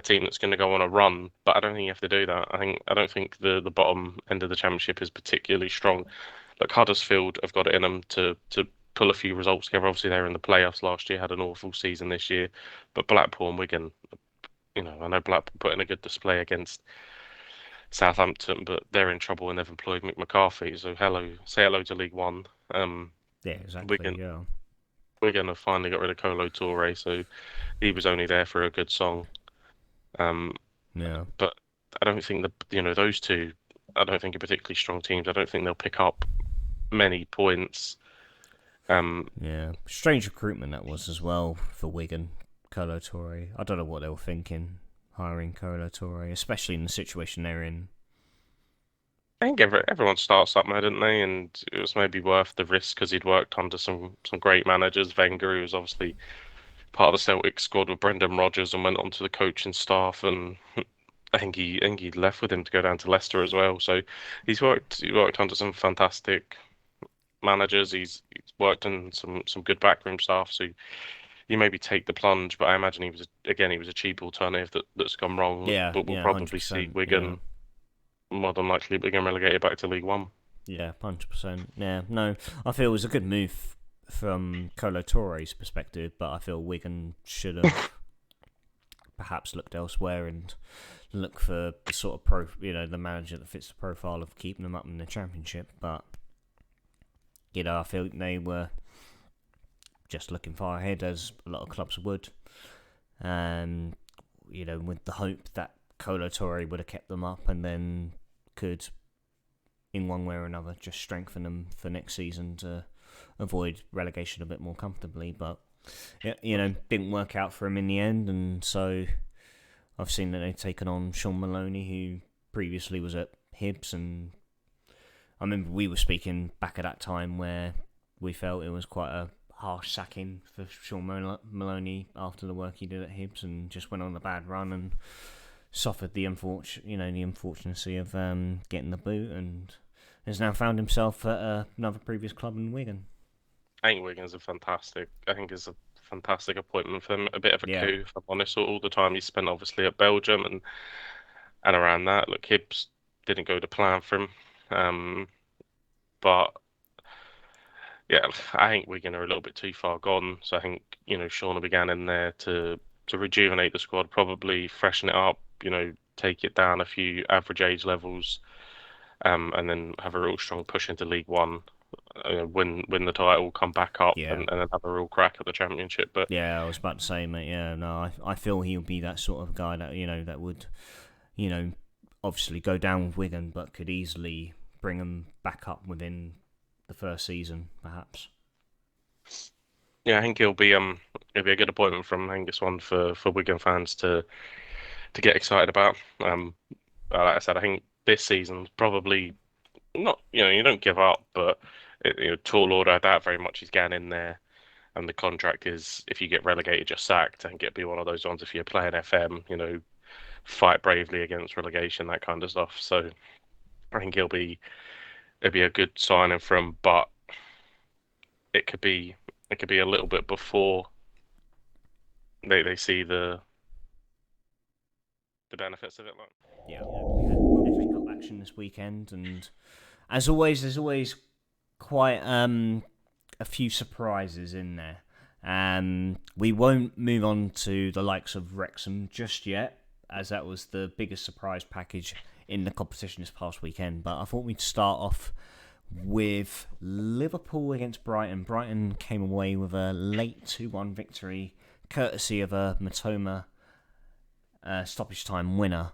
team that's going to go on a run, but I don't think you have to do that. I don't think the bottom end of the championship is particularly strong. Like Huddersfield have got it in them to pull a few results together. Obviously, they were in the playoffs last year, had an awful season this year, but Blackpool and Wigan, I know Blackpool put in a good display against Southampton, but they're in trouble and they've employed Mick McCarthy. So say hello to League One. Yeah, exactly. Wigan Yeah. Wigan have finally got rid of Colo Toure, so he was only there for a good song. Um, Yeah. but I don't think those two. I don't think are particularly strong teams. I don't think they'll pick up many points. Um, Yeah. Strange recruitment that was as well for Wigan. Colo Torre. I don't know what they were thinking hiring Colo Torre, especially in the situation they're in. I think everyone starts up there, didn't they? And it was maybe worth the risk because he'd worked under some great managers. Wenger, who was obviously part of the Celtic squad with Brendan Rodgers and went on to the coaching staff, and I think he left with him to go down to Leicester as well. So he worked under some fantastic managers. He's worked in some good backroom staff. So you maybe take the plunge, but I imagine he was a cheap alternative that's gone wrong. Yeah, But we'll yeah, probably see 100%. Yeah. Wigan more than likely being relegated back to League One. Yeah, 100%. Yeah, no, I feel it was a good move from Colo Torre's perspective, but I feel Wigan should have perhaps looked elsewhere and look for the sort of the manager that fits the profile of keeping them up in the championship. But I feel they were just looking far ahead, as a lot of clubs would, and with the hope that Colo Torre would have kept them up and then could, in one way or another, just strengthen them for next season to avoid relegation a bit more comfortably. But didn't work out for him in the end, and so I've seen that they've taken on Sean Maloney, who previously was at Hibs, and I remember we were speaking back at that time where we felt it was quite a harsh sacking for Sean Maloney after the work he did at Hibs, and just went on a bad run and suffered the unfortunacy of getting the boot, and has now found himself at another previous club in Wigan. I think Wigan's a fantastic. I think it's a fantastic appointment for him. A bit of a Yeah, coup, if I'm honest. All the time he spent obviously at Belgium and around that. Look, Hibs didn't go to plan for him, but yeah, I think Wigan are a little bit too far gone. So I think, Sean began in there to rejuvenate the squad, probably freshen it up, take it down a few average age levels, and then have a real strong push into League One, win the title, come back up, Yeah. and then have a real crack at the Championship. But Yeah, I was about to say, mate. Yeah, no, I feel he'll be that sort of guy that that would you know obviously go down with Wigan, but could easily bring them back up within the first season, perhaps. yeah, I think he'll be a good appointment from Angus one for Wigan fans to get excited about. Like I said, I think this season's probably not, you don't give up, but tall order, I doubt very much he's getting in there. And the contract is, if you get relegated, you're sacked. I think it'd be one of those ones if you're playing FM, fight bravely against relegation, that kind of stuff. So I think it'll be a good signing for him, but it could be it could be a little bit before they see the benefits of it. Like, Yeah, we had FA Cup action this weekend, and as always, there's always quite a few surprises in there. We won't move on to the likes of Wrexham just yet, as that was the biggest surprise package in the competition this past weekend. But I thought we'd start off with Liverpool against Brighton. Brighton came away with a late 2-1 victory, courtesy of a Matoma stoppage time winner.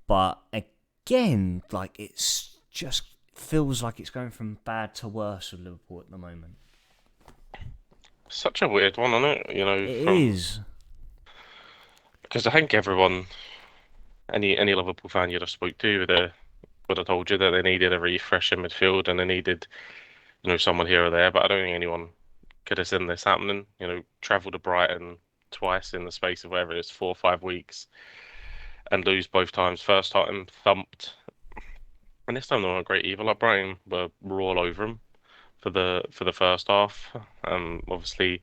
But again, like it's just feels like it's going from bad to worse with Liverpool at the moment. such a weird one, isn't it? It From is. because I think any Liverpool fan you'd have spoke to would have told you that they needed a refresh in midfield and they needed, someone here or there. But I don't think anyone could have seen this happening. Travel to Brighton twice in the space of whatever it is, 4 or 5 weeks, and lose both times. First time thumped, and this time they weren't great either. Like Brighton were all over them for the first half. Obviously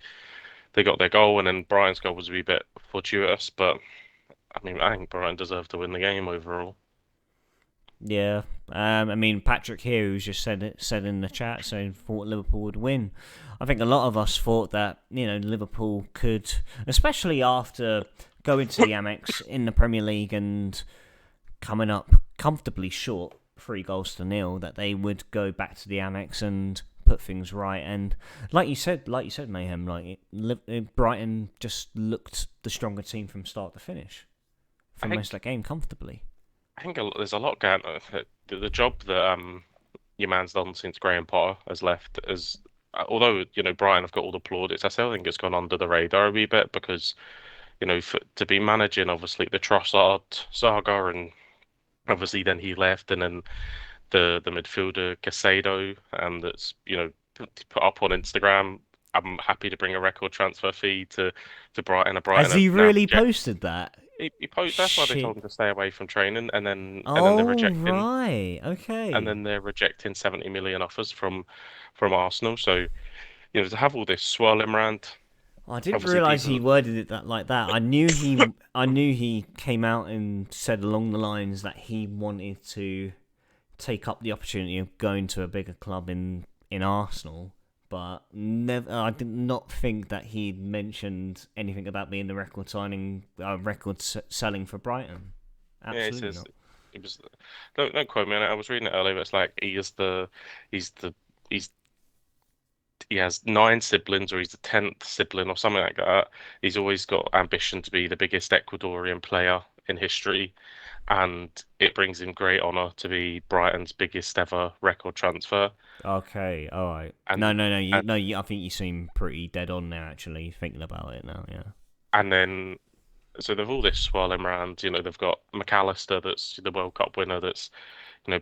they got their goal, and then Brighton's goal was a wee bit fortuitous, but I mean, I think Brighton deserved to win the game overall. Yeah. I mean, Patrick here, who's just said in the chat, saying thought Liverpool would win. I think a lot of us thought that Liverpool could, especially after going to the Amex in the Premier League and coming up comfortably short, 3 goals to nil, that they would go back to the Amex and put things right. And like you said, Mayhem, Brighton just looked the stronger team from start to finish for I most of think that game comfortably. there's a lot going on. The job that your man's done since Graham Potter has left is, although Brighton have got all the plaudits, I still think it's gone under the radar a wee bit because to be managing obviously the Trossard saga, and obviously then he left, and then the midfielder Casado, that's put up on Instagram. I'm happy to bring a record transfer fee to Brighton. And Has Brighton he have now really rejected. posted that? That's why they told Shit. him to stay away from training, and then they're Oh rejecting, right. and Okay. then they're rejecting 70 million offers from Arsenal. So to have all this swirling around, I didn't obviously realize he people. worded it that like that. I knew he came out and said along the lines that he wanted to take up the opportunity of going to a bigger club in Arsenal, but never. I did not think that he'd mentioned anything about being the record selling for Brighton. Yeah, it Absolutely says not. it was. Don't quote me on it. I was reading it earlier. But it's like he's the he's he has 9 siblings, or he's the 10th sibling, or something like that. He's always got ambition to be the biggest Ecuadorian player in history, and it brings him great honor to be Brighton's biggest ever record transfer. Okay, all right. No, And no, no. and I think you seem pretty dead on there. Actually, thinking about it now. Yeah. and then so they've all this swirling around. They've got McAllister, that's the World Cup winner, that's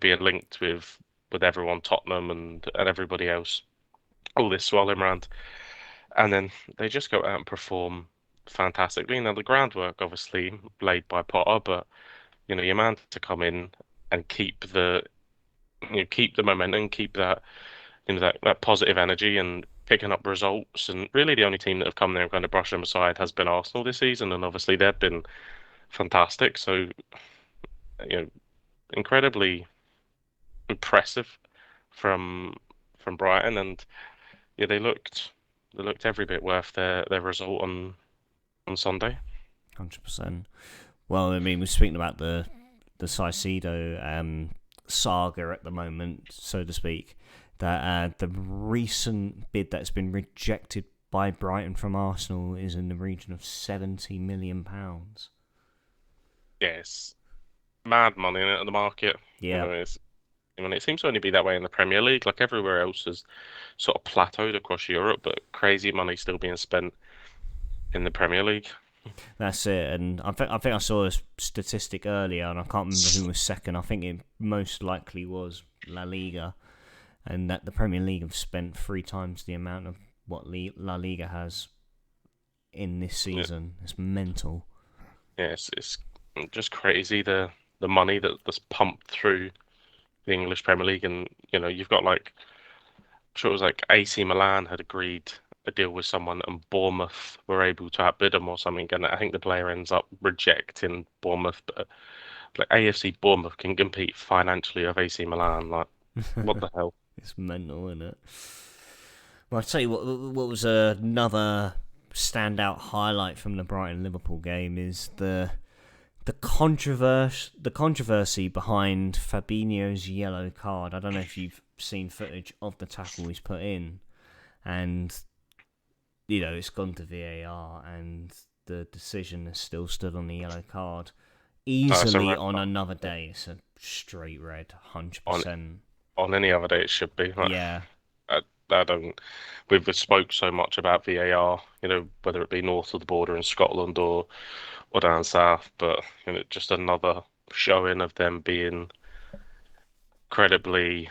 being linked with everyone, Tottenham and everybody else. All this swirling around, and then they just go out and perform fantastically. Now the groundwork obviously laid by Potter, but your man to come in and keep the momentum, keep that that positive energy and picking up results. And really, the only team that have come there and kind of brushed them aside has been Arsenal this season, and obviously they've been fantastic. So you know, incredibly impressive from from Brighton, and yeah, they looked every bit worth their result on Sunday. 100%. Well, I mean, we're speaking about the Caicedo saga at the moment, so to speak. That the recent bid that's been rejected by Brighton from Arsenal is in the region of £70 million. Yes, mad money in it at the market. You Yeah, know, it seems to only be that way in the Premier League. Like everywhere else has sort of plateaued across Europe, but crazy money still being spent in the Premier League. that's it. And I think I saw a statistic earlier, and I can't remember who was second. I think it most likely was La Liga, and that the Premier League have spent 3 times the amount of what La Liga has in this Yeah, season. It's mental. yeah, it's just crazy the money that's pumped through the English Premier League, and you've got like I'm sure it was like AC Milan had agreed a deal with someone, and Bournemouth were able to outbid them or something, and I think the player ends up rejecting Bournemouth, but like AFC Bournemouth can compete financially with AC Milan. Like, what the hell? It's mental, isn't it? Well, I'll tell you what was another standout highlight from the Brighton Liverpool game is the controversy behind Fabinho's yellow card. I don't know if you've seen footage of the tackle he's put in, and it's gone to VAR, and the decision has still stood on the yellow card. No, it's a Easily red on card. another day, it's a straight red, On 100%. on any other day, it should be. Like, Yeah, I, I don't. We've spoke so much about VAR, whether it be north of the border in Scotland or down south, but just another showing of them being incredibly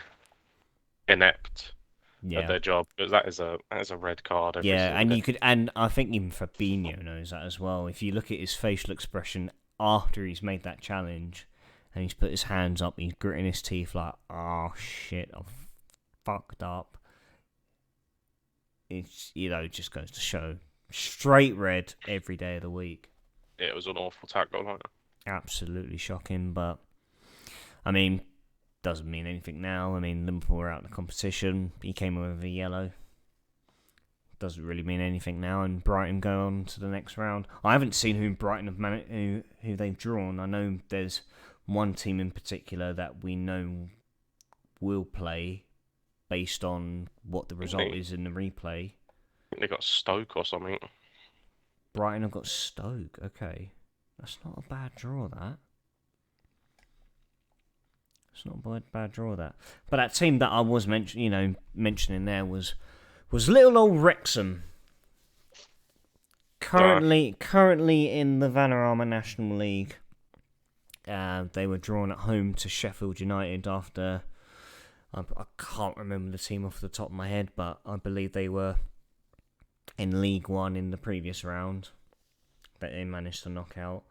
inept at yeah. their job. Because that is a red card every Yeah, single and day. I think even Fabinho knows that as well. If you look at his facial expression after he's made that challenge, and he's put his hands up, he's gritting his teeth like, "Oh shit, I've fucked up." It's it just goes to show, straight red every day of the week. Yeah, it was an awful tackle. Like, Absolutely shocking, but I mean, doesn't mean anything now. I mean, Liverpool are out of the competition. He came in with a yellow. Doesn't really mean anything now, and Brighton go on to the next round. I haven't seen who Brighton have who they've drawn. I know there's one team in particular that we know will play based on what the I think result is in the replay. they got Stoke or something. Brighton have got Stoke. Okay, that's not a bad draw. It's not a bad draw. But that team that I was mentioning there was little old Wrexham. Uh, Currently in the Vanarama National League, they were drawn at home to Sheffield United after I can't remember the team off the top of my head, but I believe they were in League One in the previous round that they managed to knock out,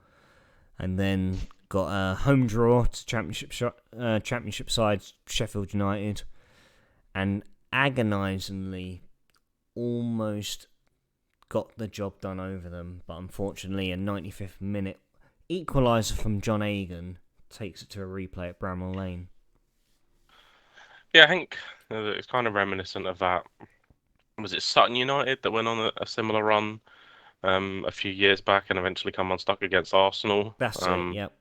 and then got a home draw to Championship side Sheffield United, and agonisingly almost got the job done over them, but unfortunately a 95th minute equaliser from John Egan takes it to a replay at Bramall Lane. yeah, I think it's kind of reminiscent of that. Was it Sutton United that went on a similar run a few years back and eventually come unstuck against Arsenal? That's it, yep.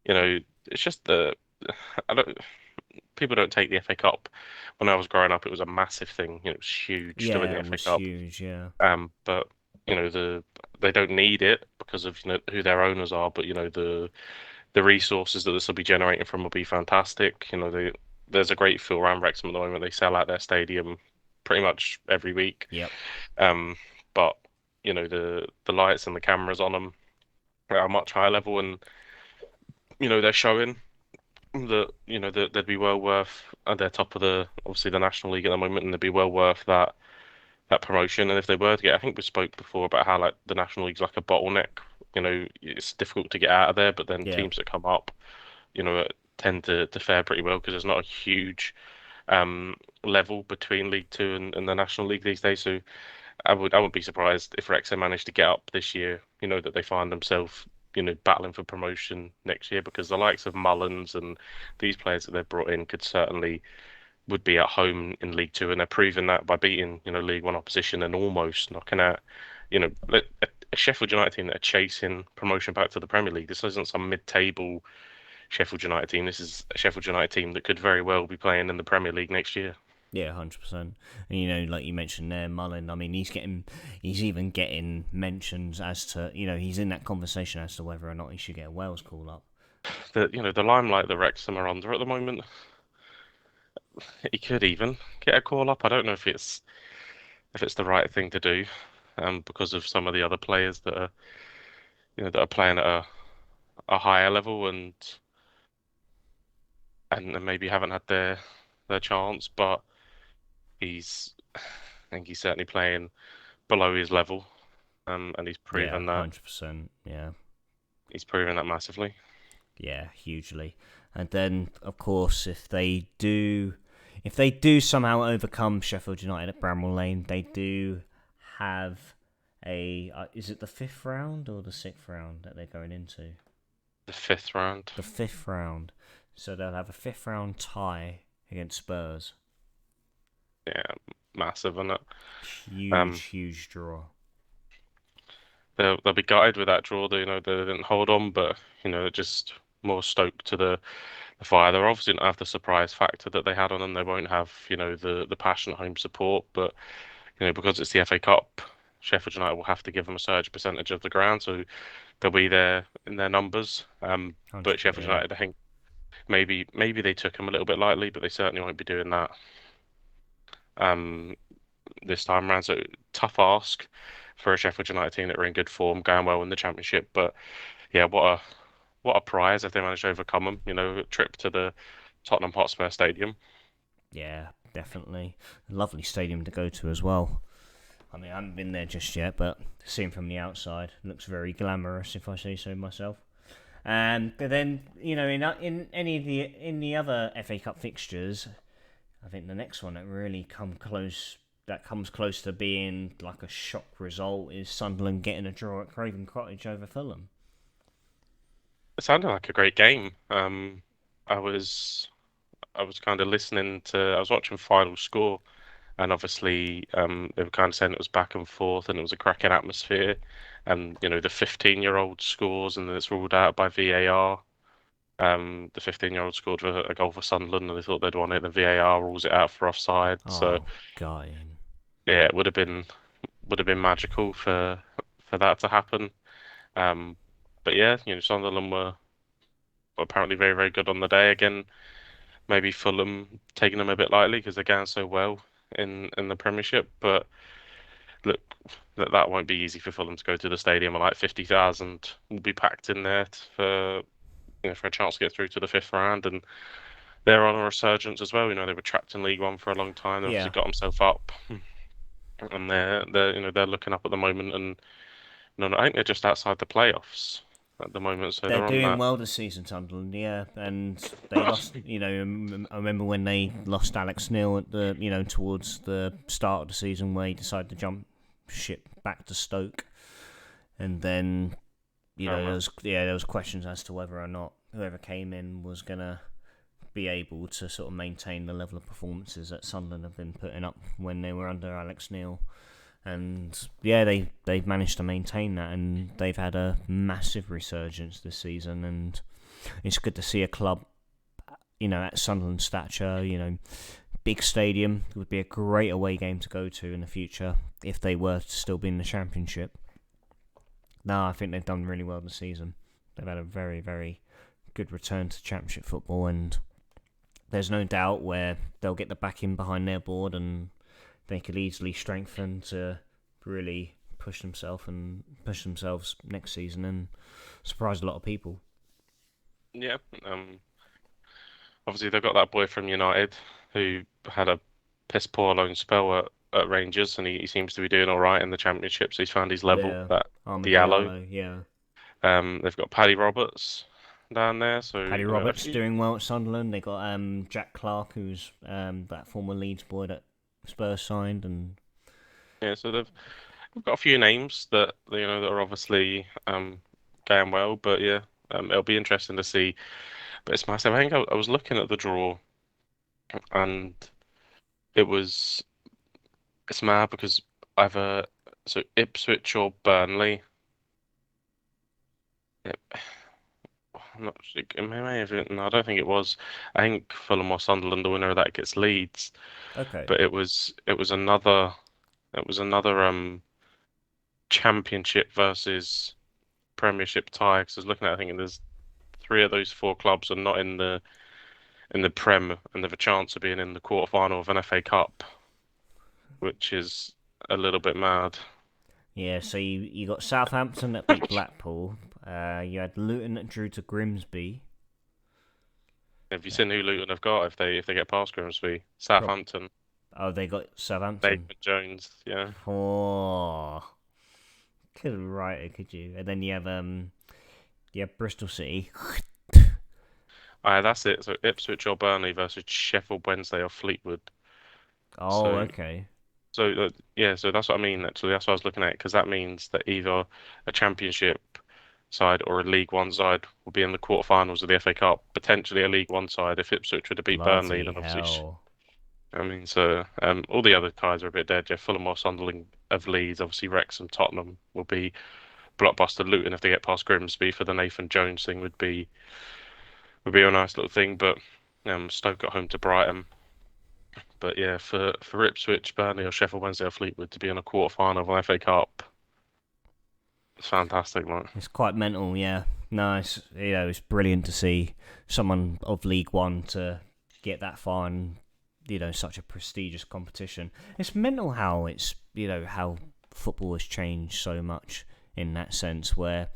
You know, it's just I don't people don't take the FA Cup. When I was growing up, it was a massive thing. It was huge to win Yeah, the it FA was Cup. huge, yeah. But they don't need it because of who their owners are. But the resources that this will be generating from will be fantastic. There's a great feel around Wrexham at the moment. They sell out their stadium pretty much every week. Yep. Um, but the lights and the cameras on them are a much higher level, and they're showing that that they'd be well worth. They're top of the obviously the National League at the moment, and they'd be well worth that promotion. And if they were to get, I think we spoke before about how like the National League's like a bottleneck. It's difficult to get out of there, but then Yeah. teams that come up, tend to fare pretty well because there's not a huge level between League Two and the National League these days. So I wouldn't be surprised if Wrexham managed to get up this year. That they find themselves battling for promotion next year because the likes of Mullins and these players that they've brought in could certainly would be at home in League Two, and they're proving that by beating, League One opposition and almost knocking out, a Sheffield United team that are chasing promotion back to the Premier League. This isn't some mid-table Sheffield United team. This is a Sheffield United team that could very well be playing in the Premier League next year. Yeah, 100%. And like you mentioned there, Mullen. I mean, he's even getting mentions as to, he's in that conversation as to whether or not he should get a Wales call up. The limelight that Wrexham are under at the moment, he could even get a call up. I don't know if it's the right thing to do, because of some of the other players that are playing at a higher level and maybe haven't had their chance, but I think he's certainly playing below his level, and he's Yeah, proven that 100%. Yeah, massively. yeah, hugely. And then, of course, if they do somehow overcome Sheffield United at Bramall Lane, they do have is it the fifth round or the sixth round that they're going into? The fifth round. The fifth round. So they'll have a fifth round tie against Spurs. Yeah, massive, isn't it? Huge, huge draw. They'll be gutted with that draw. They didn't hold on, but just more stoked to the fire. They're obviously not have the surprise factor that they had on them. They won't have the passionate home support, but because it's the FA Cup, Sheffield United will have to give them a surge percentage of the ground, so they'll be there in their numbers. But Sheffield Yeah, United, I think maybe they took them a little bit lightly, but they certainly won't be doing that um, this time around. So tough ask for a Sheffield United team that are in good form, going well in the Championship. But yeah, what a prize if they manage to overcome them. A trip to the Tottenham Hotspur Stadium. yeah, definitely. A lovely stadium to go to as well. I mean, I haven't been there just yet, but seen from the outside, it looks very glamorous, if I say so myself. But then, in any of the other FA Cup fixtures, I think the next one that really comes close to being like a shock result is Sunderland getting a draw at Craven Cottage over Fulham. It sounded like a great game. I was I was kind of I was watching Final Score, and obviously they were kind of saying it was back and forth, and it was a cracking atmosphere, and the 15-year-old scores, and then it's ruled out by VAR. The 15-year-old scored a goal for Sunderland, and they thought they'd won it. The VAR rules it out for offside. So Oh, God. yeah, it would have been magical for that to happen. Um, but yeah, Sunderland were apparently very, very good on the day. Again, maybe Fulham taking them a bit lightly because they're going so well in the Premiership. But look, that won't be easy for Fulham to go to the stadium, and like 50,000 will be packed in there for a chance to get through to the fifth round. And they're on a resurgence as well. They were trapped in League One for a long time. They obviously Yeah, got themselves up, and they're looking up at the moment. And no, I think they're just outside the playoffs at the moment, so they're they're on doing that. well this season, Sunderland. Yeah, and they lost. I remember when they lost Alex Neil at towards the start of the season, where he decided to jump ship back to Stoke, and then Oh, well. there was questions as to whether or not whoever came in was gonna be able to sort of maintain the level of performances that Sunderland have been putting up when they were under Alex Neil. And yeah, they've managed to maintain that, and they've had a massive resurgence this season. And it's good to see a club, at Sunderland stature, big stadium. It would be a great away game to go to in the future if they were to still be in the Championship. No, I think they've done really well this season. They've had a very, very good return to Championship football, and there's no doubt where they'll get the backing behind their board, and they could easily strengthen to really push themselves next season and surprise a lot of people. Yeah. Obviously they've got that boy from United who had a piss poor loan spell at Rangers, and he seems to be doing all right in the Championship. So he's found his level. Yeah, That Diallo. Armadillo, yeah. They've got Paddy Roberts down there, so Paddy a Roberts few. doing well at Sunderland. They got Jack Clark, who's that former Leeds boy that Spurs signed, and Yeah, so we've got a few names that are obviously going well, but yeah, it'll be interesting to see. But it's massive. I think I was looking at the draw, and it was it's mad because either so Ipswich or Burnley. It, I'm not sure, it may have been, no, I don't think it was. I think Fulham or Sunderland, the winner of that gets Leeds. Okay. But it was another Championship versus Premiership tie. Because I was looking at, I think there's three of those four clubs are not in the Prem, and they've a chance of being in the quarterfinal of an FA Cup, which is a little bit mad. Yeah, so you got Southampton that beat Blackpool. You had Luton that drew to Grimsby. Have you Uh, seen who Luton have got if they get past Grimsby? Prob- Southampton, oh, they got Southampton. Nathan Jones. Yeah, Oh, couldn't write it, could you? And then you have Bristol City. that's it. So Ipswich or Burnley versus Sheffield Wednesday or Fleetwood. Oh, So okay. yeah, so that's what I mean. Actually, that's what I was looking at because that means that either a Championship side or a League One side will be in the quarterfinals of the FA Cup. Potentially a League One side if Ipswich were to beat Burnley, Bloody then obviously. hell. I mean, so all the other ties are a bit dead. Yeah, Fulham or Sunderland of Leeds, obviously Wrexham, Tottenham will be blockbuster. Luton if they get past Grimsby for the Nathan Jones thing would be a nice little thing. But Stoke got home to Brighton. But yeah, for Ipswich, Burnley or Sheffield Wednesday or Fleetwood to be in a quarter final of an FA Cup, it's fantastic, man. It's quite mental, yeah. No, it's brilliant to see someone of League One to get that far in, such a prestigious competition. It's mental how how football has changed so much in that sense where,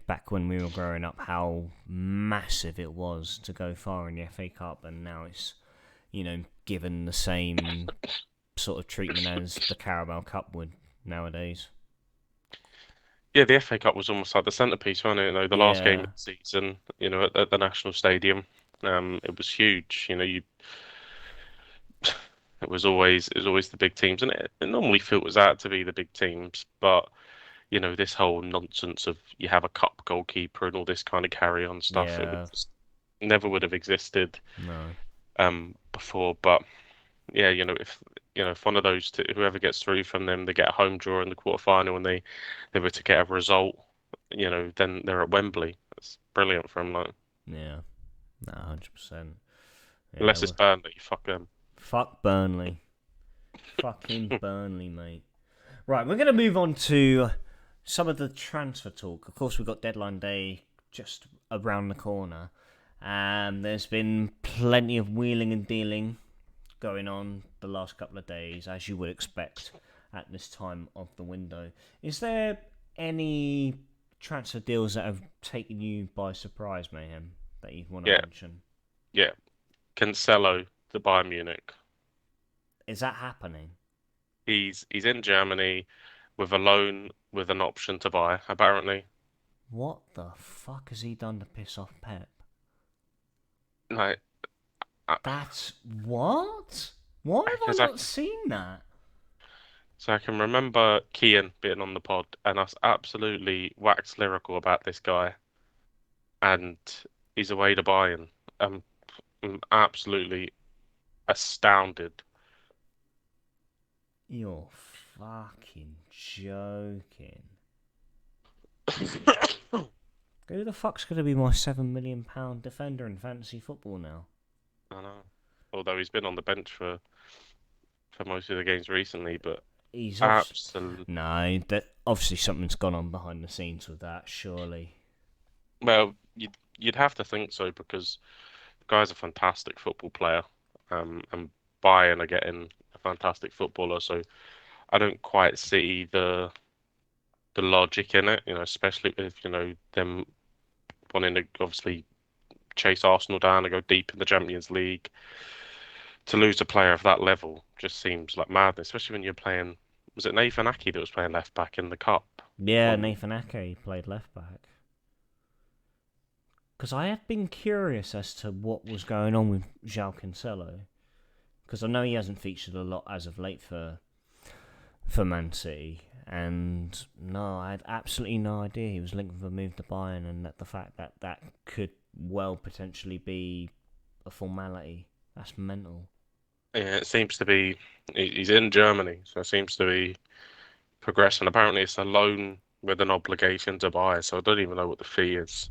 back when we were growing up, how massive it was to go far in the FA Cup, and now it's, given the same sort of treatment as the Carabao Cup would nowadays. Yeah, the FA Cup was almost like the centerpiece, wasn't it? The last game Yeah, of the season, at the National Stadium, it was huge. It was always the big teams, and it normally filters out to be the big teams. But this whole nonsense of you have a cup goalkeeper and all this kind of carry on stuff, it would yeah, just never would have existed no. before. But yeah, if one of those two, whoever gets through from them, they get a home draw in the quarterfinal, and they were to get a result, then they're at Wembley. That's brilliant for them, like. Yeah, no, 100%. Yeah, Unless it's well, Burnley, fuck them. fuck Burnley. Fucking Burnley, mate. Right, we're going to move on to some of the transfer talk. Of course, we've got deadline day just around the corner. There's been plenty of wheeling and dealing going on the last couple of days, as you would expect at this time of the window. Is there any transfer deals that have taken you by surprise, Mayhem, that you want to Yeah, mention? yeah. Cancelo to Bayern Munich. Is that happening? He's in Germany with a loan with an option to buy, apparently. What the fuck has he done to piss off Pep? Like, uh, That's what? Why have I because not seen that? I can remember Kian being on the pod and us absolutely waxed lyrical about this guy, and he's away to Bayern. I'm absolutely astounded. You're fucking joking. Who the fuck's going to be my £7 million defender in fantasy football now? I know. Although he's been on the bench for most of the games recently, but He's off. absolutely. No, that obviously something's gone on behind the scenes with that. Surely. Well, you'd have to think so because the guy's a fantastic football player, and Bayern are getting a fantastic footballer. So I don't quite see the logic in it. Especially with them wanting to obviously chase Arsenal down and go deep in the Champions League. To lose a player of that level just seems like madness, especially when you're playing. Was it Nathan Ake that was playing left back in the cup? Yeah, On Nathan Ake played left back. Because I have been curious as to what was going on with João Cancelo. Because I know he hasn't featured a lot as of late for Man City. And no, I had absolutely no idea he was linked with a move to Bayern, and that the fact that that could well potentially be a formality. That's mental. Yeah, it seems to be he's in Germany, so it seems to be progressing. Apparently, it's a loan with an obligation to buy, so I don't even know what the fee is.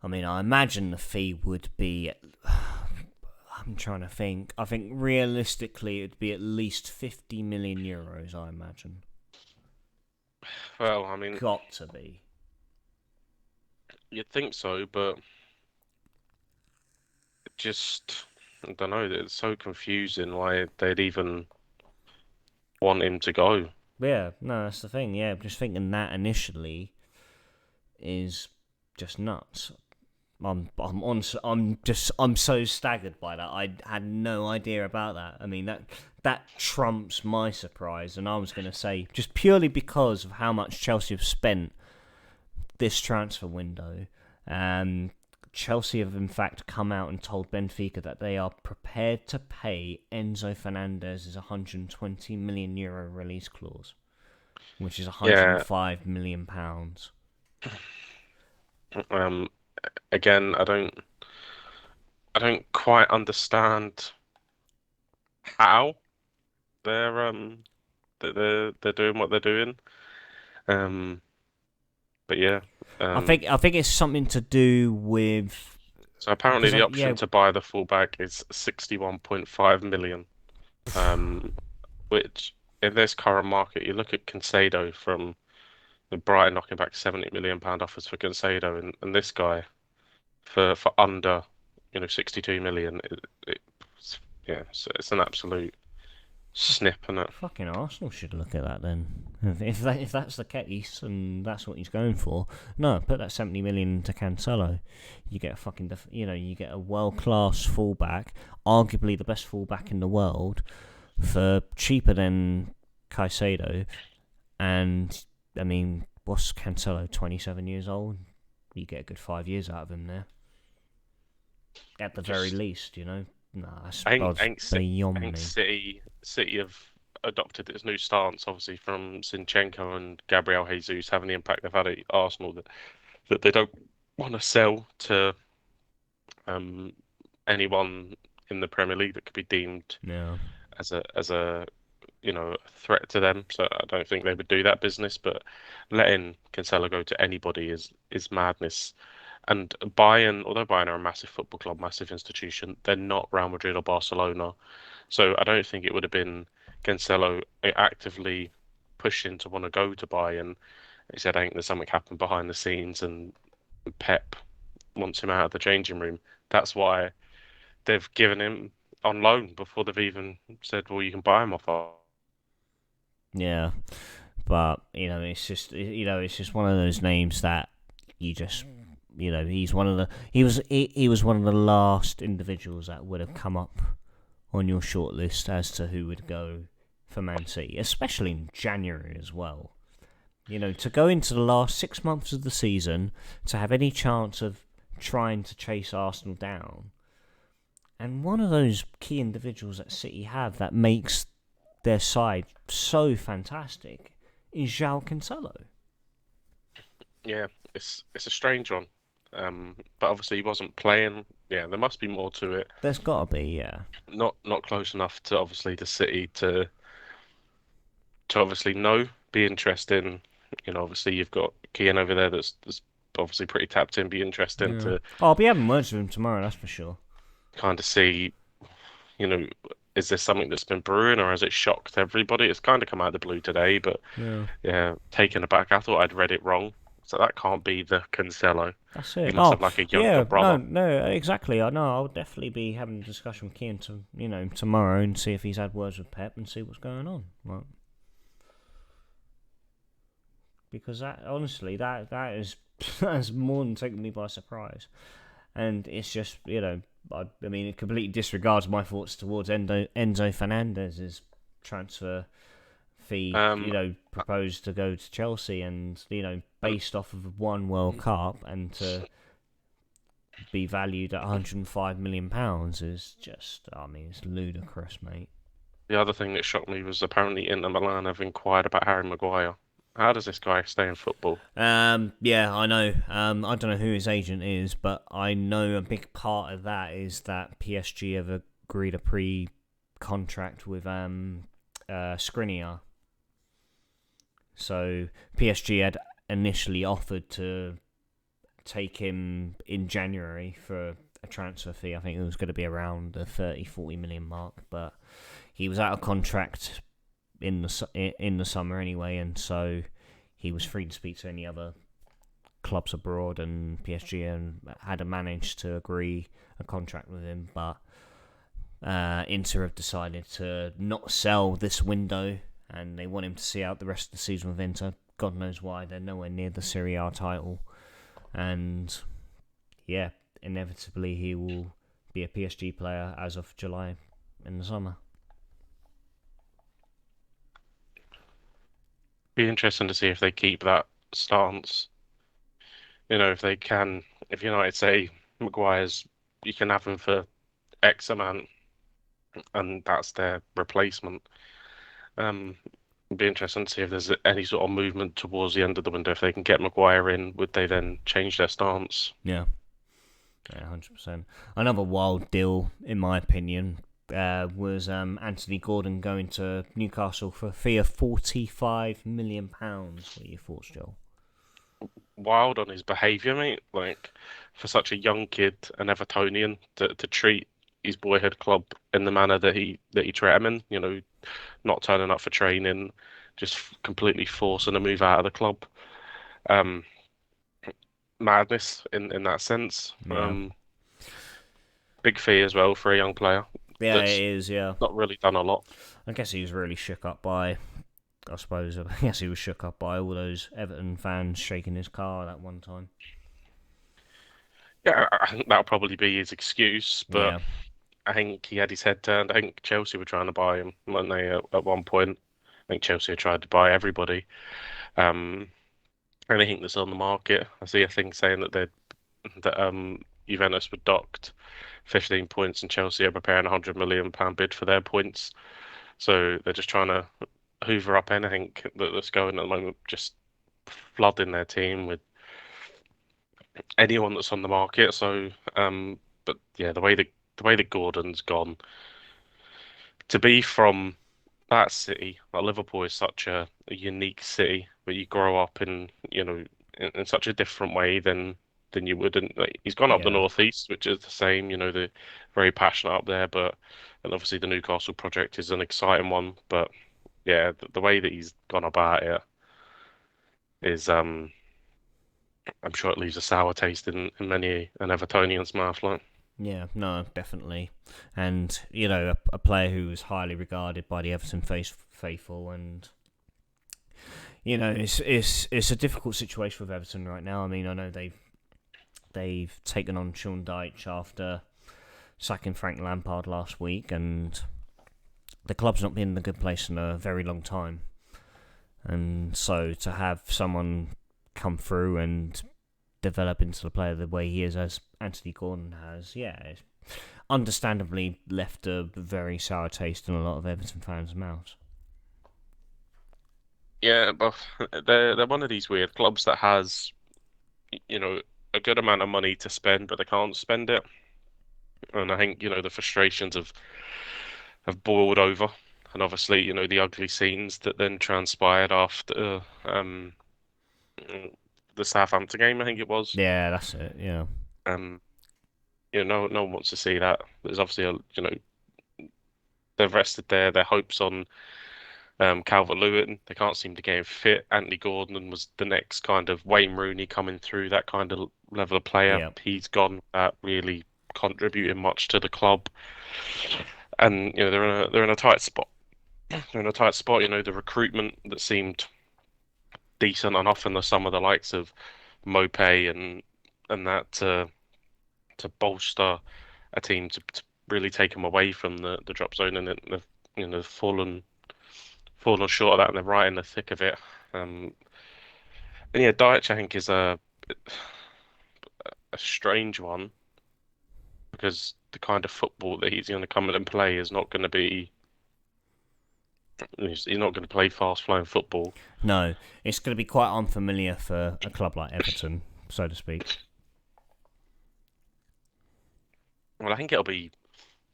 I mean, I imagine the fee would be. I'm trying to think. I think realistically, it'd be at least 50 million euros. I imagine. Well, I mean, Got to be. you'd think so, but it just I don't know. It's so confusing why they'd even want him to go. Yeah, no, that's the thing. Yeah, just thinking that initially is just nuts. I'm so staggered by that. I had no idea about that. I mean that trumps my surprise, and I was going to say just purely because of how much Chelsea have spent this transfer window. Chelsea have in fact come out and told Benfica that they are prepared to pay Enzo Fernandez's 120 million euro release clause, which is Yeah. 105 million pounds. Um. Again, I don't quite understand how they're doing what they're doing. Um. But yeah. Um. I think it's something to do with So apparently because the option yeah, to buy the fullback is 61.5 million. Which in this current market, you look at Conceição from Brighton knocking back 70 million pound offers for Conceição, and this guy for under 62 million. Yeah, it's an absolute snip, isn't it? fucking Arsenal should look at that then. If that's the case and that's what he's going for, no, put that 70 million into Cancelo. You get a fucking you get a world class fullback, arguably the best fullback in the world, for cheaper than Caicedo. And I mean, what's Cancelo? 27 years old. You get a good 5 years out of him there, at the very Just least. Nah, that's I beyond think me. City have adopted this new stance, obviously from Zinchenko and Gabriel Jesus having the impact they've had at Arsenal that they don't want to sell to um anyone in the Premier League that could be deemed Yeah. as a threat to them. So I don't think they would do that business. But letting Cancelo go to anybody is madness. And Bayern, although Bayern are a massive football club, massive institution, they're not Real Madrid or Barcelona. So I don't think it would have been Cancelo actively pushing to want to go to Bayern. He said, I think there's something happened behind the scenes, and Pep wants him out of the changing room. That's why they've given him on loan before they've even said, well, you can buy him off our. Yeah. But it's just one of those names that you just he's one of the he was one of the last individuals that would have come up on your shortlist as to who would go for Man City, especially in January as well. To go into the last 6 months of the season to have any chance of trying to chase Arsenal down, and one of those key individuals that City have that makes their side so fantastic is João Cancelo. Yeah, it's a strange one. But obviously he wasn't playing. Yeah, there must be more to it. There's got to be, yeah. Not close enough to obviously the City to obviously know, be interesting. Obviously you've got Keane over there that's obviously pretty tapped in. Be interesting Yeah. to Oh, I'll be having words with him tomorrow, that's for sure. kind of see, you know, is this something that's been brewing or has it shocked everybody? It's kind of come out of the blue today, but Yeah. yeah, taken aback. I thought I'd read it wrong. So that can't be the Cancelo. That's He it. must Oh, have like a younger yeah. No, brother. no, exactly. I know. I'll definitely be having a discussion with Keane tomorrow and see if he's had words with Pep and see what's going on. Right. Because that, honestly, that is that's more than taken me by surprise. And it's just, I mean, it completely disregards my thoughts towards Enzo Fernandez's transfer fee, Um, proposed to go to Chelsea and, based off of one World Cup and to be valued at £105 million is just, I mean, it's ludicrous, mate. the other thing that shocked me was apparently Inter Milan have inquired about Harry Maguire. How does this guy stay in football? Yeah, I know. I don't know who his agent is, but I know a big part of that is that PSG have agreed a pre-contract with Skriniar. So PSG had initially offered to take him in January for a transfer fee. I think it was going to be around the 30-40 million mark, but he was out of contract in the summer anyway, and so he was free to speak to any other clubs abroad, and PSG had managed to agree a contract with him, but Inter have decided to not sell this window, and they want him to see out the rest of the season with Inter. God knows why. They're nowhere near the Serie A title, and yeah, inevitably he will be a PSG player as of July in the summer. Be interesting to see if they keep that stance. If they can, if United say Maguire's, you can have him for X amount, and that's their replacement. Um, it'd be interesting to see if there's any sort of movement towards the end of the window. If they can get Maguire in, would they then change their stance? Yeah, yeah, 100%. Another wild deal, in my opinion, was Anthony Gordon going to Newcastle for a fee of £45 million. What are your thoughts, Joel? Wild on his behaviour, mate. Like for such a young kid, an Evertonian, to treat his boyhood club in the manner that he treated him in. Not turning up for training, just completely forcing a move out of the club. Um, Madness in that sense. Yeah, Big fee as well for a young player yeah, it that's is. Yeah, not really done a lot. I guess he was really shook up by. I suppose. I guess he was shook up by all those Everton fans shaking his car that one time. Yeah, I think that'll probably be his excuse, but Yeah, I think he had his head turned. I think Chelsea were trying to buy him, weren't they, at one point? I think Chelsea had tried to buy everybody. Um, Anything that's on the market. I see a thing saying that Juventus were docked 15 points and Chelsea are preparing a £100 million bid for their points. So they're just trying to hoover up anything that's going at the moment, just flooding their team with anyone that's on the market. But yeah, the way that Gordon's gone to be from that city, like Liverpool is such a unique city where you grow up in such a different way than you would. And like, he's gone up the yeah, northeast, which is the same. They're very passionate up there, and obviously the Newcastle project is an exciting one. But yeah, the way that he's gone about it is, I'm sure it leaves a sour taste in many an Evertonian's mouth. Like, yeah. No, definitely. And a player who was highly regarded by the Everton faithful, and it's a difficult situation with Everton right now. I mean, I know they've taken on Sean Dyche after sacking Frank Lampard last week, and the club's not been in a good place in a very long time. And so to have someone come through and develop into the player the way he is, as Anthony Gordon has, yeah, it's understandably left a very sour taste in a lot of Everton fans' mouths. yeah, but they're one of these weird clubs that has you know a good amount of money to spend, but they can't spend it. And I think the frustrations have boiled over, and obviously the ugly scenes that then transpired after the Southampton game, I think it was. Yeah, that's it. Yeah, Um, no one wants to see that. There's obviously they've rested their hopes on Calvert-Lewin. They can't seem to get him fit. Anthony Gordon was the next kind of Wayne Rooney coming through, that kind of level of player. yeah, He's gone without really contributing much to the club, and they're in a tight spot. They're in a tight spot. The recruitment that seemed decent enough, and some of the likes of Mope and that to bolster a team to really take them away from the drop zone, and they've fallen short of that, and they're right in the thick of it. Um, and yeah, Dyche I think is a strange one because the kind of football that he's going to come in and play is not going to be He's not going to play fast flowing football. No, it's going to be quite unfamiliar for a club like Everton, so to speak. Well, I think it'll be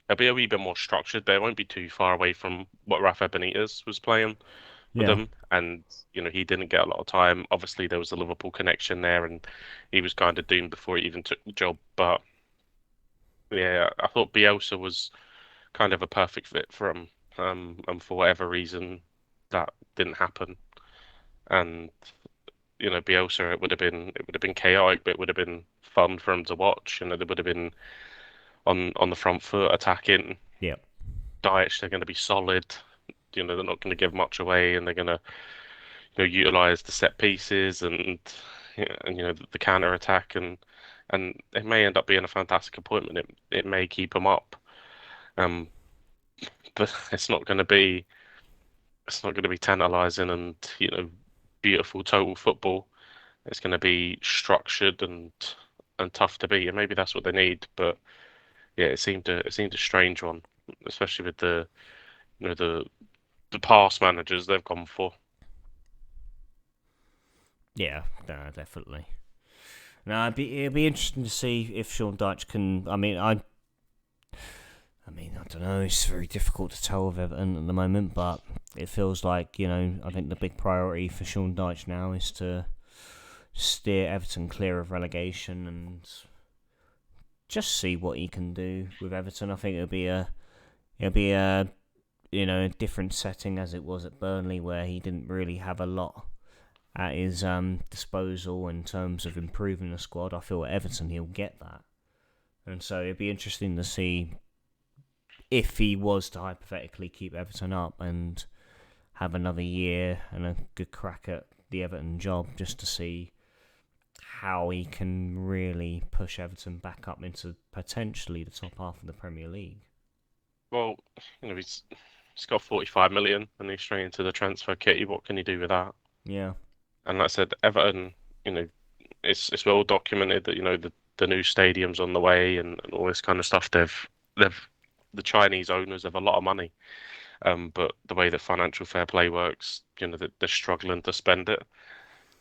a wee bit more structured, but it won't be too far away from what Rafa Benitez was playing with Yeah, them. And he didn't get a lot of time. Obviously, there was a Liverpool connection there, and he was kind of doomed before he even took the job. But yeah, I thought Bielsa was kind of a perfect fit for him. And for whatever reason, that didn't happen. And Bielsa, it would have been chaotic, but it would have been fun for him to watch. They would have been on the front foot attacking. yeah, Diets, they're going to be solid. They're not going to give much away, and they're going to utilize the set pieces and the counter attack, and it may end up being a fantastic appointment. It may keep them up, um, but it's not going to be tantalizing and beautiful total football. It's going to be structured and tough to beat, and maybe that's what they need. But yeah, it seemed a strange one, especially with the past managers they've gone for. yeah, no, definitely. No, it'd be interesting to see if Sean Dyche can. I don't know. It's very difficult to tell with Everton at the moment, but it feels like I think the big priority for Sean Dyche now is to steer Everton clear of relegation and just see what he can do with Everton. I think it'll be a a different setting as it was at Burnley, where he didn't really have a lot at his disposal in terms of improving the squad. I feel at Everton he'll get that, and so it'd be interesting to see if he was to hypothetically keep Everton up and have another year and a good crack at the Everton job, just to see how he can really push Everton back up into potentially the top half of the Premier League. Well, he's got 45 million and he's straight into the transfer kitty. What can he do with that? Yeah. And like I said, Everton, you know, it's well documented that the new stadium's on the way and all this kind of stuff. They've the Chinese owners have a lot of money, but the way that financial fair play works, they're struggling to spend it.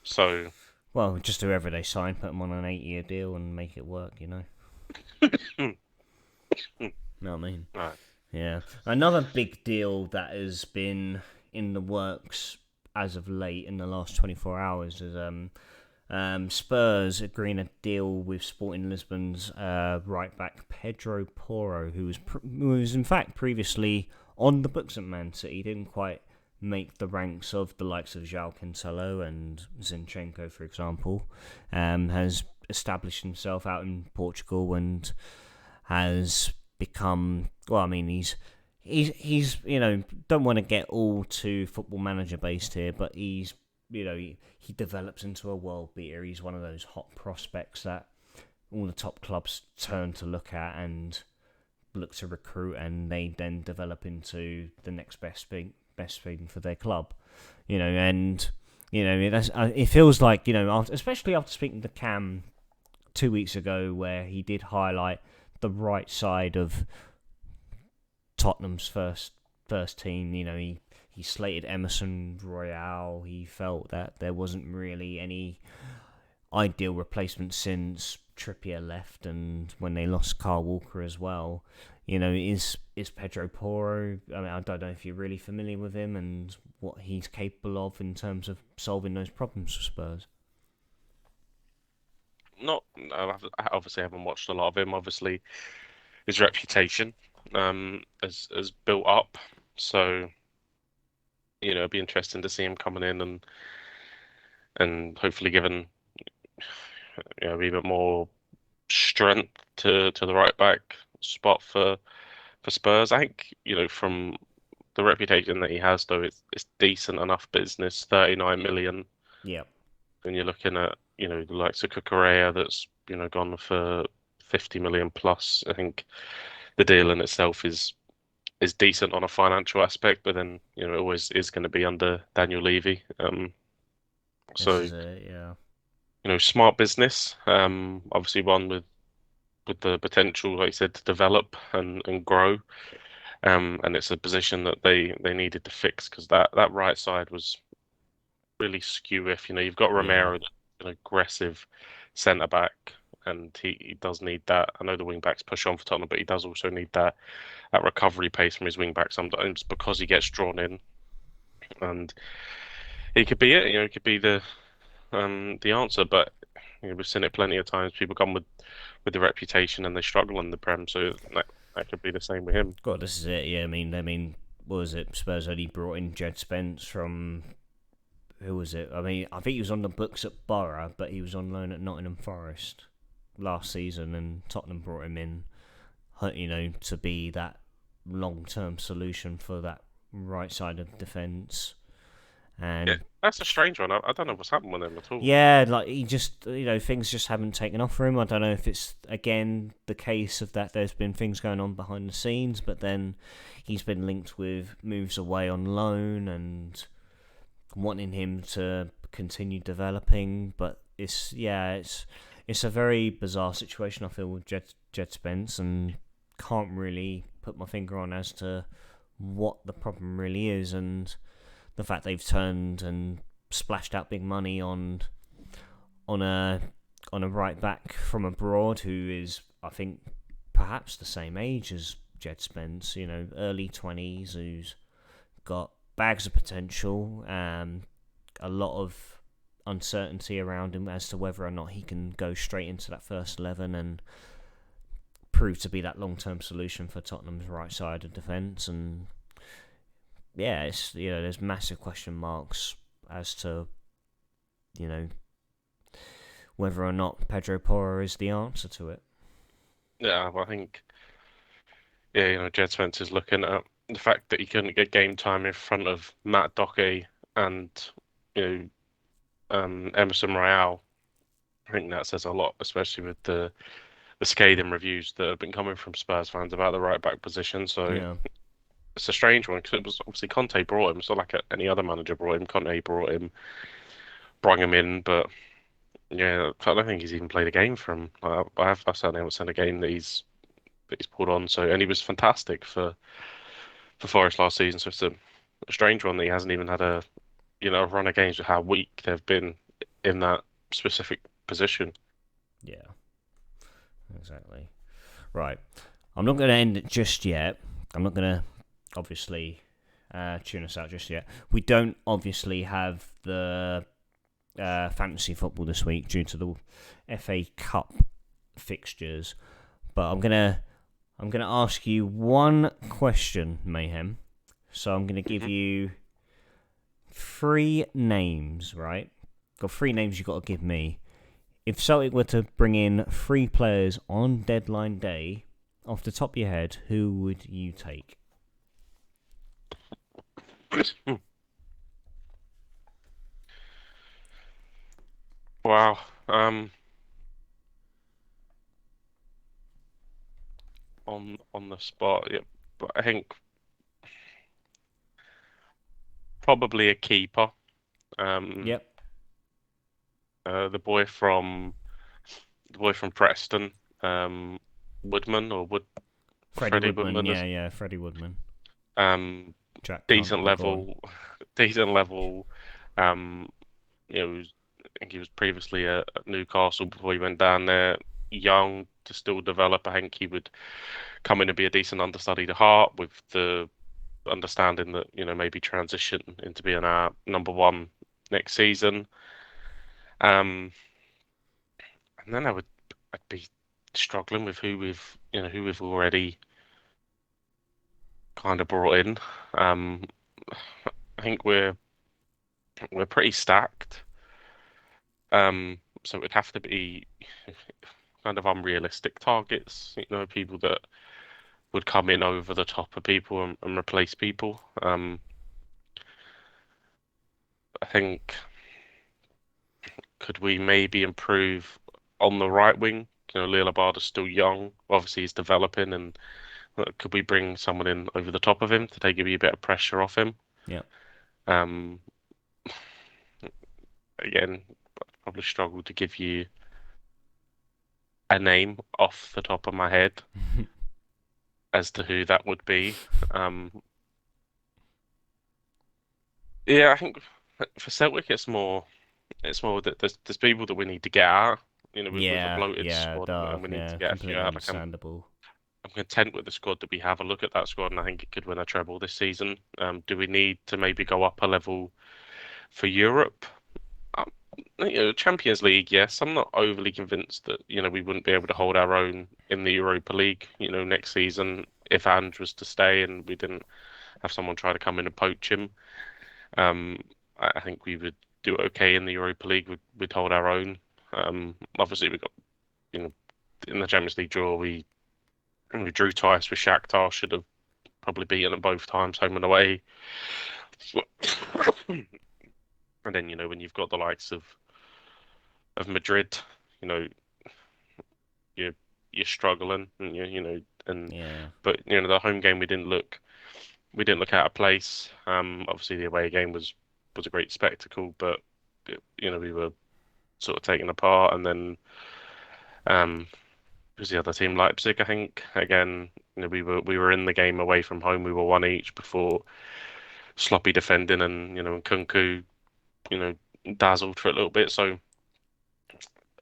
So, Well, just whoever they sign, put them on an 8-year deal and make it work. Know what I mean? right. Yeah. Another big deal that has been in the works as of late in the last 24 hours is Spurs agreeing a deal with Sporting Lisbon's right back Pedro Porro, who was in fact previously on the books at Man City. He didn't quite make the ranks of the likes of João Cancelo and Zinchenko, for example. Has established himself out in Portugal and has become, well, I mean, he's don't want to get all too football manager based here, but he develops into a world beater. He's one of those hot prospects that all the top clubs turn to look at and look to recruit, and they then develop into the next best thing for their club. And it feels like especially after speaking to Cam 2 weeks ago, where he did highlight the right side of Tottenham's first team. He slated Emerson Royale. He felt that there wasn't really any ideal replacement since Trippier left, and when they lost Carl Walker as well. Is Pedro Porro? I mean, I don't know if you're really familiar with him and what he's capable of in terms of solving those problems for Spurs. Not, I obviously haven't watched a lot of him. Obviously, his reputation has built up, so it'd be interesting to see him coming in and hopefully giving a wee bit more strength to the right back spot for Spurs. I think from the reputation that he has, though, it's decent enough business. 39 million, Yeah, and you're looking at the likes of Cucurella that's gone for 50 million plus. I think the deal in itself is decent on a financial aspect, but then it always is going to be under Daniel Levy. this So is it. Yeah, smart business. Obviously one with the potential, like I said, to develop and grow. And it's a position that they needed to fix because that right side was really skew. If you've got Yeah. Romero, an aggressive centre back, and he does need that. I know the wing backs push on for Tottenham, but he does also need that recovery pace from his wing back sometimes because he gets drawn in, and he could be it. He could be the answer. But we've seen it plenty of times. People come with the reputation and they struggle in the Prem, so that could be the same with him. God, this is it. Yeah, I mean, what was it? Spurs only brought in Jed Spence from who was it? I mean, I think he was on the books at Borough, but he was on loan at Nottingham Forest last season, and Tottenham brought him in, to be that long-term solution for that right side of defence. Yeah, And that's a strange one. I don't know what's happened with him at all. yeah, like he just, things just haven't taken off for him. I don't know if it's again the case of that there's been things going on behind the scenes, but then he's been linked with moves away on loan and wanting him to continue developing. But it's a very bizarre situation. I feel with Jed Spence, and can't really put my finger on as to what the problem really is, and the fact they've turned and splashed out big money on a right back from abroad who is, I think, perhaps the same age as Jed Spence, early 20s, who's got bags of potential, a lot of uncertainty around him as to whether or not he can go straight into that first 11 and prove to be that long-term solution for Tottenham's right side of defence. And yeah, it's there's massive question marks as to whether or not Pedro Porro is the answer to it. Yeah, well, I think Jed Spencer's looking at the fact that he couldn't get game time in front of Matt Doherty and you know Emerson Royale. I think that says a lot, especially with the scathing reviews that have been coming from Spurs fans about the right back position. So Yeah, it's a strange one because it was obviously Conte brought him. It's not like any other manager brought him. Conte brought him in, but yeah, I don't think he's even played a game for him. I certainly haven't seen a game that he's pulled on. So and he was fantastic for Forest last season. So it's a strange one that he hasn't even had a run of games with how weak they've been in that specific position. yeah, exactly. Right. I'm not going to end it just yet. I'm not going to obviously tune us out just yet. We don't obviously have the fantasy football this week due to the F.A Cup fixtures, but I'm gonna ask you one question, Mayhem. So I'm gonna give Mhm. you three names, right? Got three names you got to give me. If Celtic were to bring in three players on deadline day, off the top of your head, who would you take? Wow. On the spot, yeah, but I think probably a keeper. Um, Yep, the boy from Preston, um, Woodman or Freddie Freddie Woodman. Woodman Yeah, is yeah, Freddie Woodman. um Jack can't decent be gone. level, decent level. Um, I think he was previously at Newcastle before he went down there. Young to still develop. I think he would come in and be a decent understudy to Hart with the understanding that maybe transition into being our number one next season. Um, and then I'd be struggling with who we've already kind of brought in. Um, I think we're pretty stacked. So it'd have to be kind of unrealistic targets. People that would come in over the top of people and replace people. I think could we maybe improve on the right wing? Lil Abada's still young. Obviously, he's developing, and could we bring someone in over the top of him to take a bit of pressure off him? Yep. Um, Again, probably struggle to give you a name off the top of my head. as to who that would be. Um, yeah, I think for Celtic, it's more that there's people that we need to get out. With a Yeah, bloated yeah, squad, duh, and we need to yeah, get a few completely out. Like understandable. I'm content with the squad that we have. I look at that squad, and I think it could win a treble this season. Do we need to maybe go up a level for Europe? Um, Champions League, yes. I'm not overly convinced that we wouldn't be able to hold our own in the Europa League. Next season if Ange was to stay and we didn't have someone try to come in and poach him. Um, I think we would do okay in the Europa League. We'd hold our own. Obviously, we got you know in the Champions League draw we drew twice with Shakhtar. Should have probably beaten them both times, home and away. And then when you've got the likes of Madrid, you know you're you're struggling, and Yeah, but the home game we didn't look out of place. Obviously the away game was a great spectacle, but we were sort of taken apart, and then um, was the other team Leipzig, I think. Again, we were in the game away from home. We were one each before sloppy defending, and Kunku, you know, dazzled for a little bit. So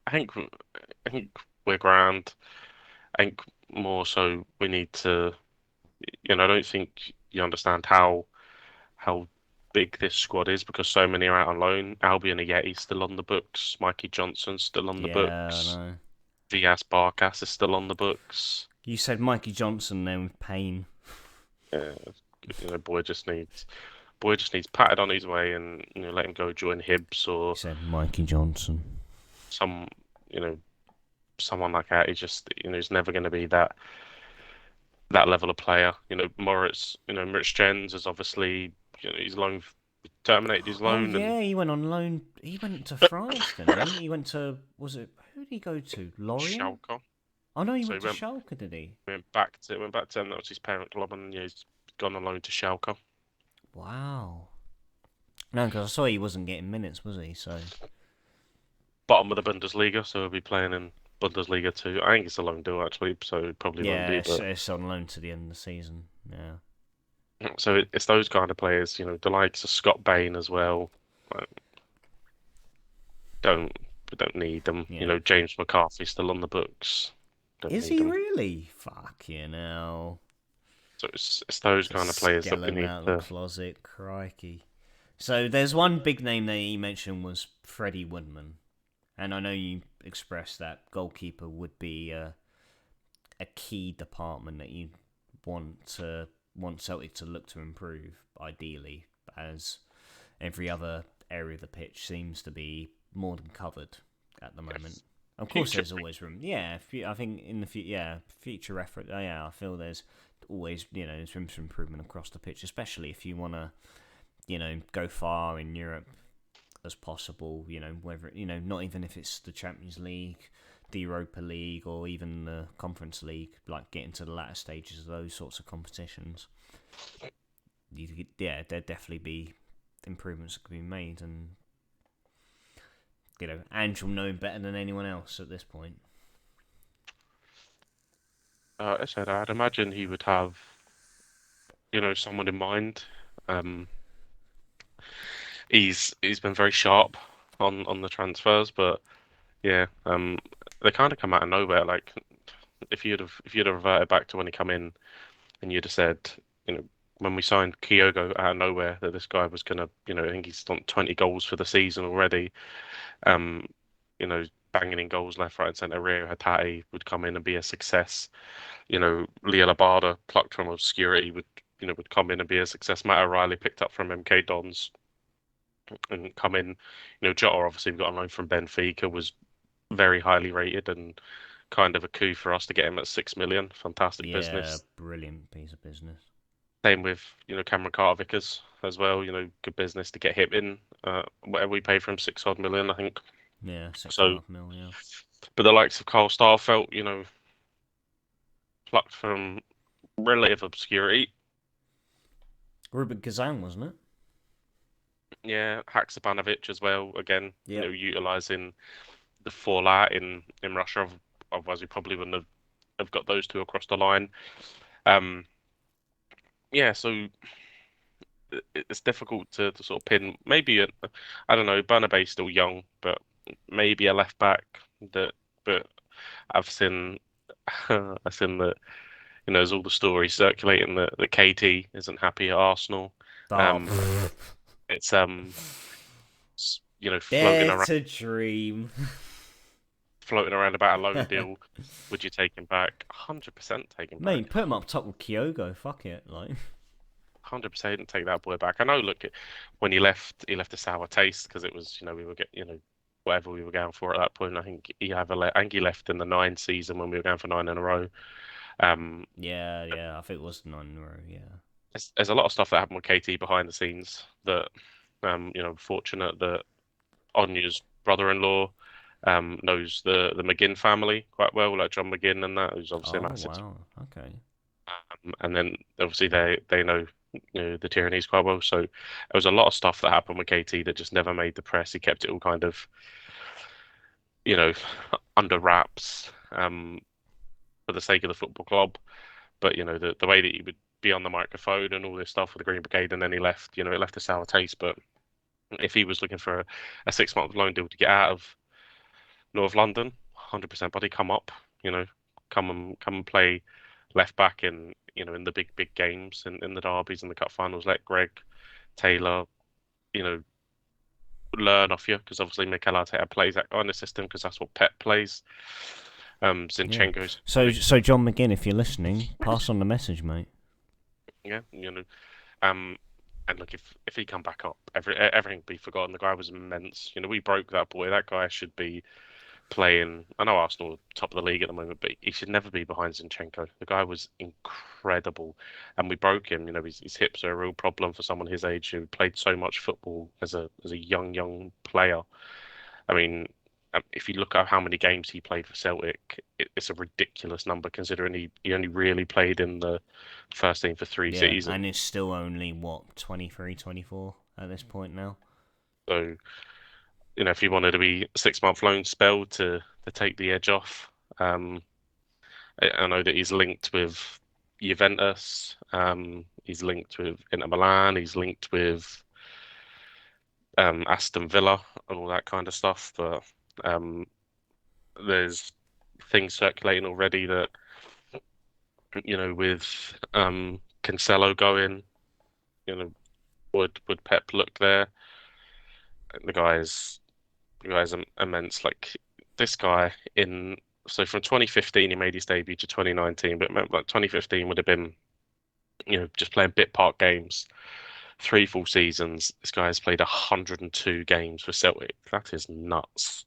I think we're grand. I think more so we need to, I don't think you understand how big this squad is because so many are out on loan. Albion Ajeti's still on the books. Mikey Johnson's still on the yeah, I books. know. Vias Barkas is still on the books. You said Mikey Johnson then with pain. Yeah, boy just needs patted on his way and let him go join Hibs You or said Mikey Johnson. some you know someone like that. He's never going to be that level of player. Moritz Jens is obviously he's loan terminated his Oh loan and yeah, he went on loan. He went to France, didn't he? He went to was it who did he go to? Lorient? Schalke. Oh no, he So went to Schalke, did he? went back to him. That was his parent club, and yeah, he's gone on loan to Schalke. Wow. No, because I saw he wasn't getting minutes, was he? So Bottom of the Bundesliga, so he'll be playing in Bundesliga too. I think it's a loan deal actually, so it probably won't yeah, be. it's, But it's on loan to the end of the season. Yeah. so it's those kind of players, the likes of Scott Bain as well. Like, don't we don't need them. Yeah. James McCarthy's still on the books. Don't Is need he them. really? Fuck you know. So it's those It's a kind of players that we skeleton need out of the to. closet, crikey. So there's one big name that you mentioned was Freddie Woodman, and I know you expressed that goalkeeper would be a key department that you want Celtic to look to improve, ideally, as every other area of the pitch seems to be more than covered at the moment. Of course, Future there's always room. Yeah, I think in the future effort. Yeah, I feel there's always there's room for improvement across the pitch, especially if you want to go far in Europe as possible. Whether not even if it's the Champions League, the Europa League, or even the Conference League, like getting to the latter stages of those sorts of competitions. There'd definitely be improvements that could be made, and Ange will know better than anyone else at this point. I said I'd imagine he would have someone in mind. Um, he's been very sharp on the transfers, but yeah, they kind of come out of nowhere. Like if you'd have reverted back to when he come in and you'd have said, you know, when we signed Kyogo out of nowhere that this guy was gonna, I think he's done 20 goals for the season already. Um, banging in goals left, right, and centre. Rio Hatate would come in and be a success. Leah Labada, plucked from obscurity, would come in and be a success. Matt O'Reilly picked up from MK Dons and come in. Jota obviously we got on loan from Benfica was very highly rated and kind of a coup for us to get him at 6 million. Fantastic Yeah, business. brilliant piece of business. Same with Cameron Carter Vickers as well. Good business to get him in. Whatever we paid for him, 6 odd million, I think. Yeah, six and a So, half mil. Yeah, but the likes of Carl Starfelt, plucked from relative obscurity. Ruben Kazan, wasn't it? Yeah, Haksabanovic as well. Again, Yep. utilizing the fallout in Russia. Otherwise, we probably wouldn't have got those two across the line. Um, yeah, so it's difficult to sort of pin. Maybe I don't know. Bernabei's still young, but maybe a left back that. But I've seen I've seen that there's all the stories circulating that KT isn't happy at Arsenal. Oh, Um, it's floating dare around to dream. about a loan deal. Would you take him back? 100% take him Mate, back. put him up top with Kyogo. Fuck it, like. 100% take that boy back. I know. Look, when he left a sour taste because it was, we were getting, whatever we were going for at that point. I think he left in the 9 season when we were going for 9 in a row. Um, Yeah. I think it was 9 in a row. Yeah. there's a lot of stuff that happened with KT behind the scenes that, fortunate that Onya's brother-in-law knows the McGinn family quite well, like John McGinn and that, who's obviously a Oh massive. wow. Okay. And then obviously they know, the tyrannies quite well. So there was a lot of stuff that happened with KT that just never made the press. He kept it all kind of, you know, under wraps, for the sake of the football club. But the way that he would be on the microphone and all this stuff with the Green Brigade, and then he left, it left a sour taste. But if he was looking for a 6 month loan deal to get out of North London, 100% buddy, come up, you know, come and play left back in the big games and in the derbies and the cup finals. Let Greg Taylor, you know, learn off you because obviously Mikel Arteta plays that kind of system because that's what Pep plays. Yeah. Zinchenko's So John McGinn, if you're listening, pass on the message, mate. yeah, um, and look, if he come back up, everything would be forgotten. The guy was immense. We broke that boy. That guy should be playing. I know Arsenal are top of the league at the moment, but he should never be behind Zinchenko. The guy was incredible, and we broke him. His hips are a real problem for someone his age who played so much football as a young player. I mean, if you look at how many games he played for Celtic, it's a ridiculous number considering he only really played in the first team for three Yeah, seasons. and it's still only what 23, 24 at this point now. So, if he wanted to be a 6 month loan spell to take the edge off, I know that he's linked with Juventus. He's linked with Inter Milan. He's linked with Aston Villa and all that kind of stuff. But um, there's things circulating already that with Cancelo going, you know, would Pep look there? The guy's immense. Like this guy in so from 2015 he made his debut to 2019, but like 2015 would have been just playing bit part games, 3 full seasons. This guy has played 102 games for Celtic. That is nuts.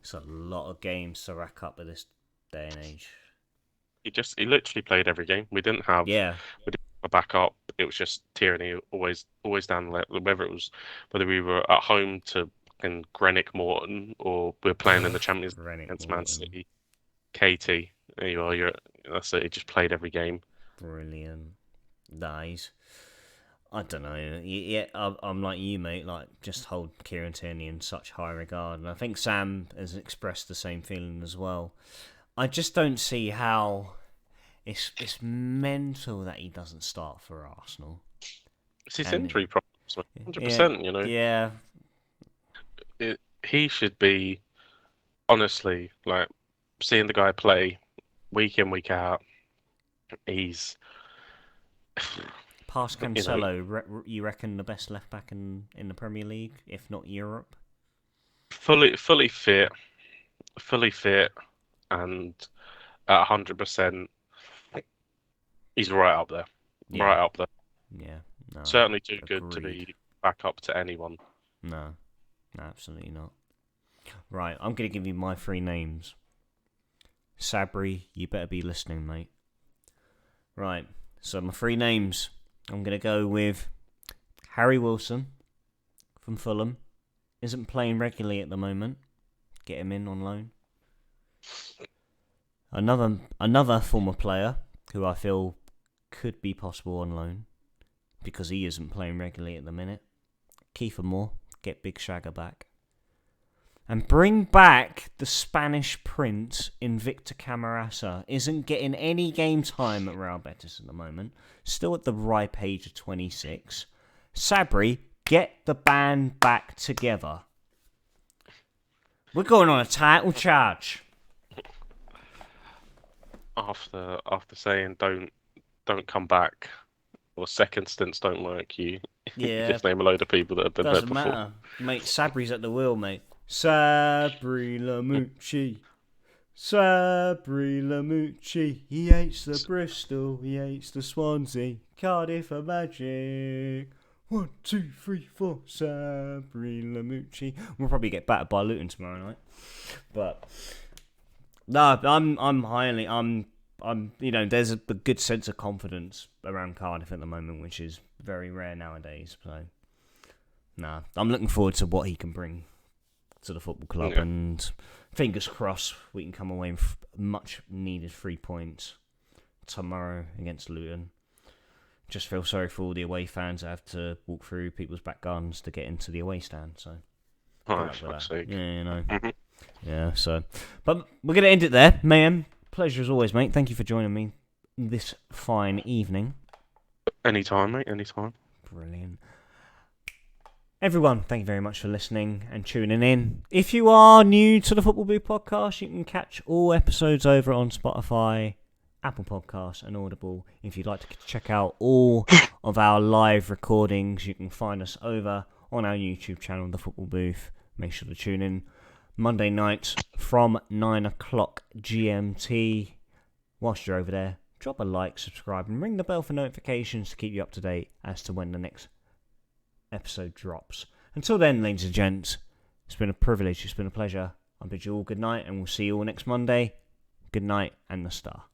It's a lot of games to rack up at this day and age. He literally played every game. Yeah, We didn't have a backup. It was just tyranny, always down the left. Whether we were at home to in Greenock Morton or we are playing in the Champions League Rennick against Man Morton, City. Katie, there you are. That's it. He just played every game. brilliant. Nice. I don't know. Yeah, I'm like you, mate. Like, just hold Kieran Tierney in such high regard, and I think Sam has expressed the same feeling as well. I just don't see how it's mental that he doesn't start for Arsenal. It's his And injury problems, yeah, 100%. yeah, He should be honestly like seeing the guy play week in, week out. He's past you know Cancelo, you reckon the best left back in the Premier League, if not Europe? fully fit, and at 100%, he's right up there, Yeah, right up there. yeah, no, Certainly too good to agreed. be back up to anyone. No, absolutely not. Right, I'm gonna give you my three names. Sabri, you better be listening, mate. Right, so my three names. I'm gonna go with Harry Wilson from Fulham. Isn't playing regularly at the moment. Get him in on loan. Another former player who I feel could be possible on loan because he isn't playing regularly at the minute. Kiefer Moore, get Big Shagger back. And bring back the Spanish Prince Invicta Camarasa. Isn't getting any game time at Real Betis at the moment. Still at the ripe age of 26. Sabri, get the band back together. We're going on a title charge. After saying don't come back, or second stints don't work, you just name a load of people that have been there before. Doesn't matter. Mate, Sabri's at the wheel, mate. Sabri Lamouchi. Sabri Lamouchi. He hates the Bristol, he hates the Swansea. Cardiff are magic. 1, 2, 3, 4. Sabri Lamouchi. We'll probably get battered by Luton tomorrow night. But no, I'm there's a good sense of confidence around Cardiff at the moment, which is very rare nowadays. So I'm looking forward to what he can bring to the football club, and fingers crossed we can come away with much needed 3 points tomorrow against Luton. Just feel sorry for all the away fans that have to walk through people's back gardens to get into the away stand. So, fuck's sake. Yeah, Yeah, so, but we're gonna end it there. Mayhem, pleasure as always, mate. Thank you for joining me this fine evening. Anytime, mate. Anytime. Brilliant. Everyone, thank you very much for listening and tuning in. If you are new to the Football Booth podcast, you can catch all episodes over on Spotify, Apple Podcasts and Audible. If you'd like to check out all of our live recordings, you can find us over on our YouTube channel, The Football Booth. Make sure to tune in Monday nights from 9 o'clock GMT. Whilst you're over there, drop a like, subscribe and ring the bell for notifications to keep you up to date as to when the next episode drops. Until then, ladies and gents, it's been a privilege, it's been a pleasure. I bid you all good night and we'll see you all next Monday. Good night and the star.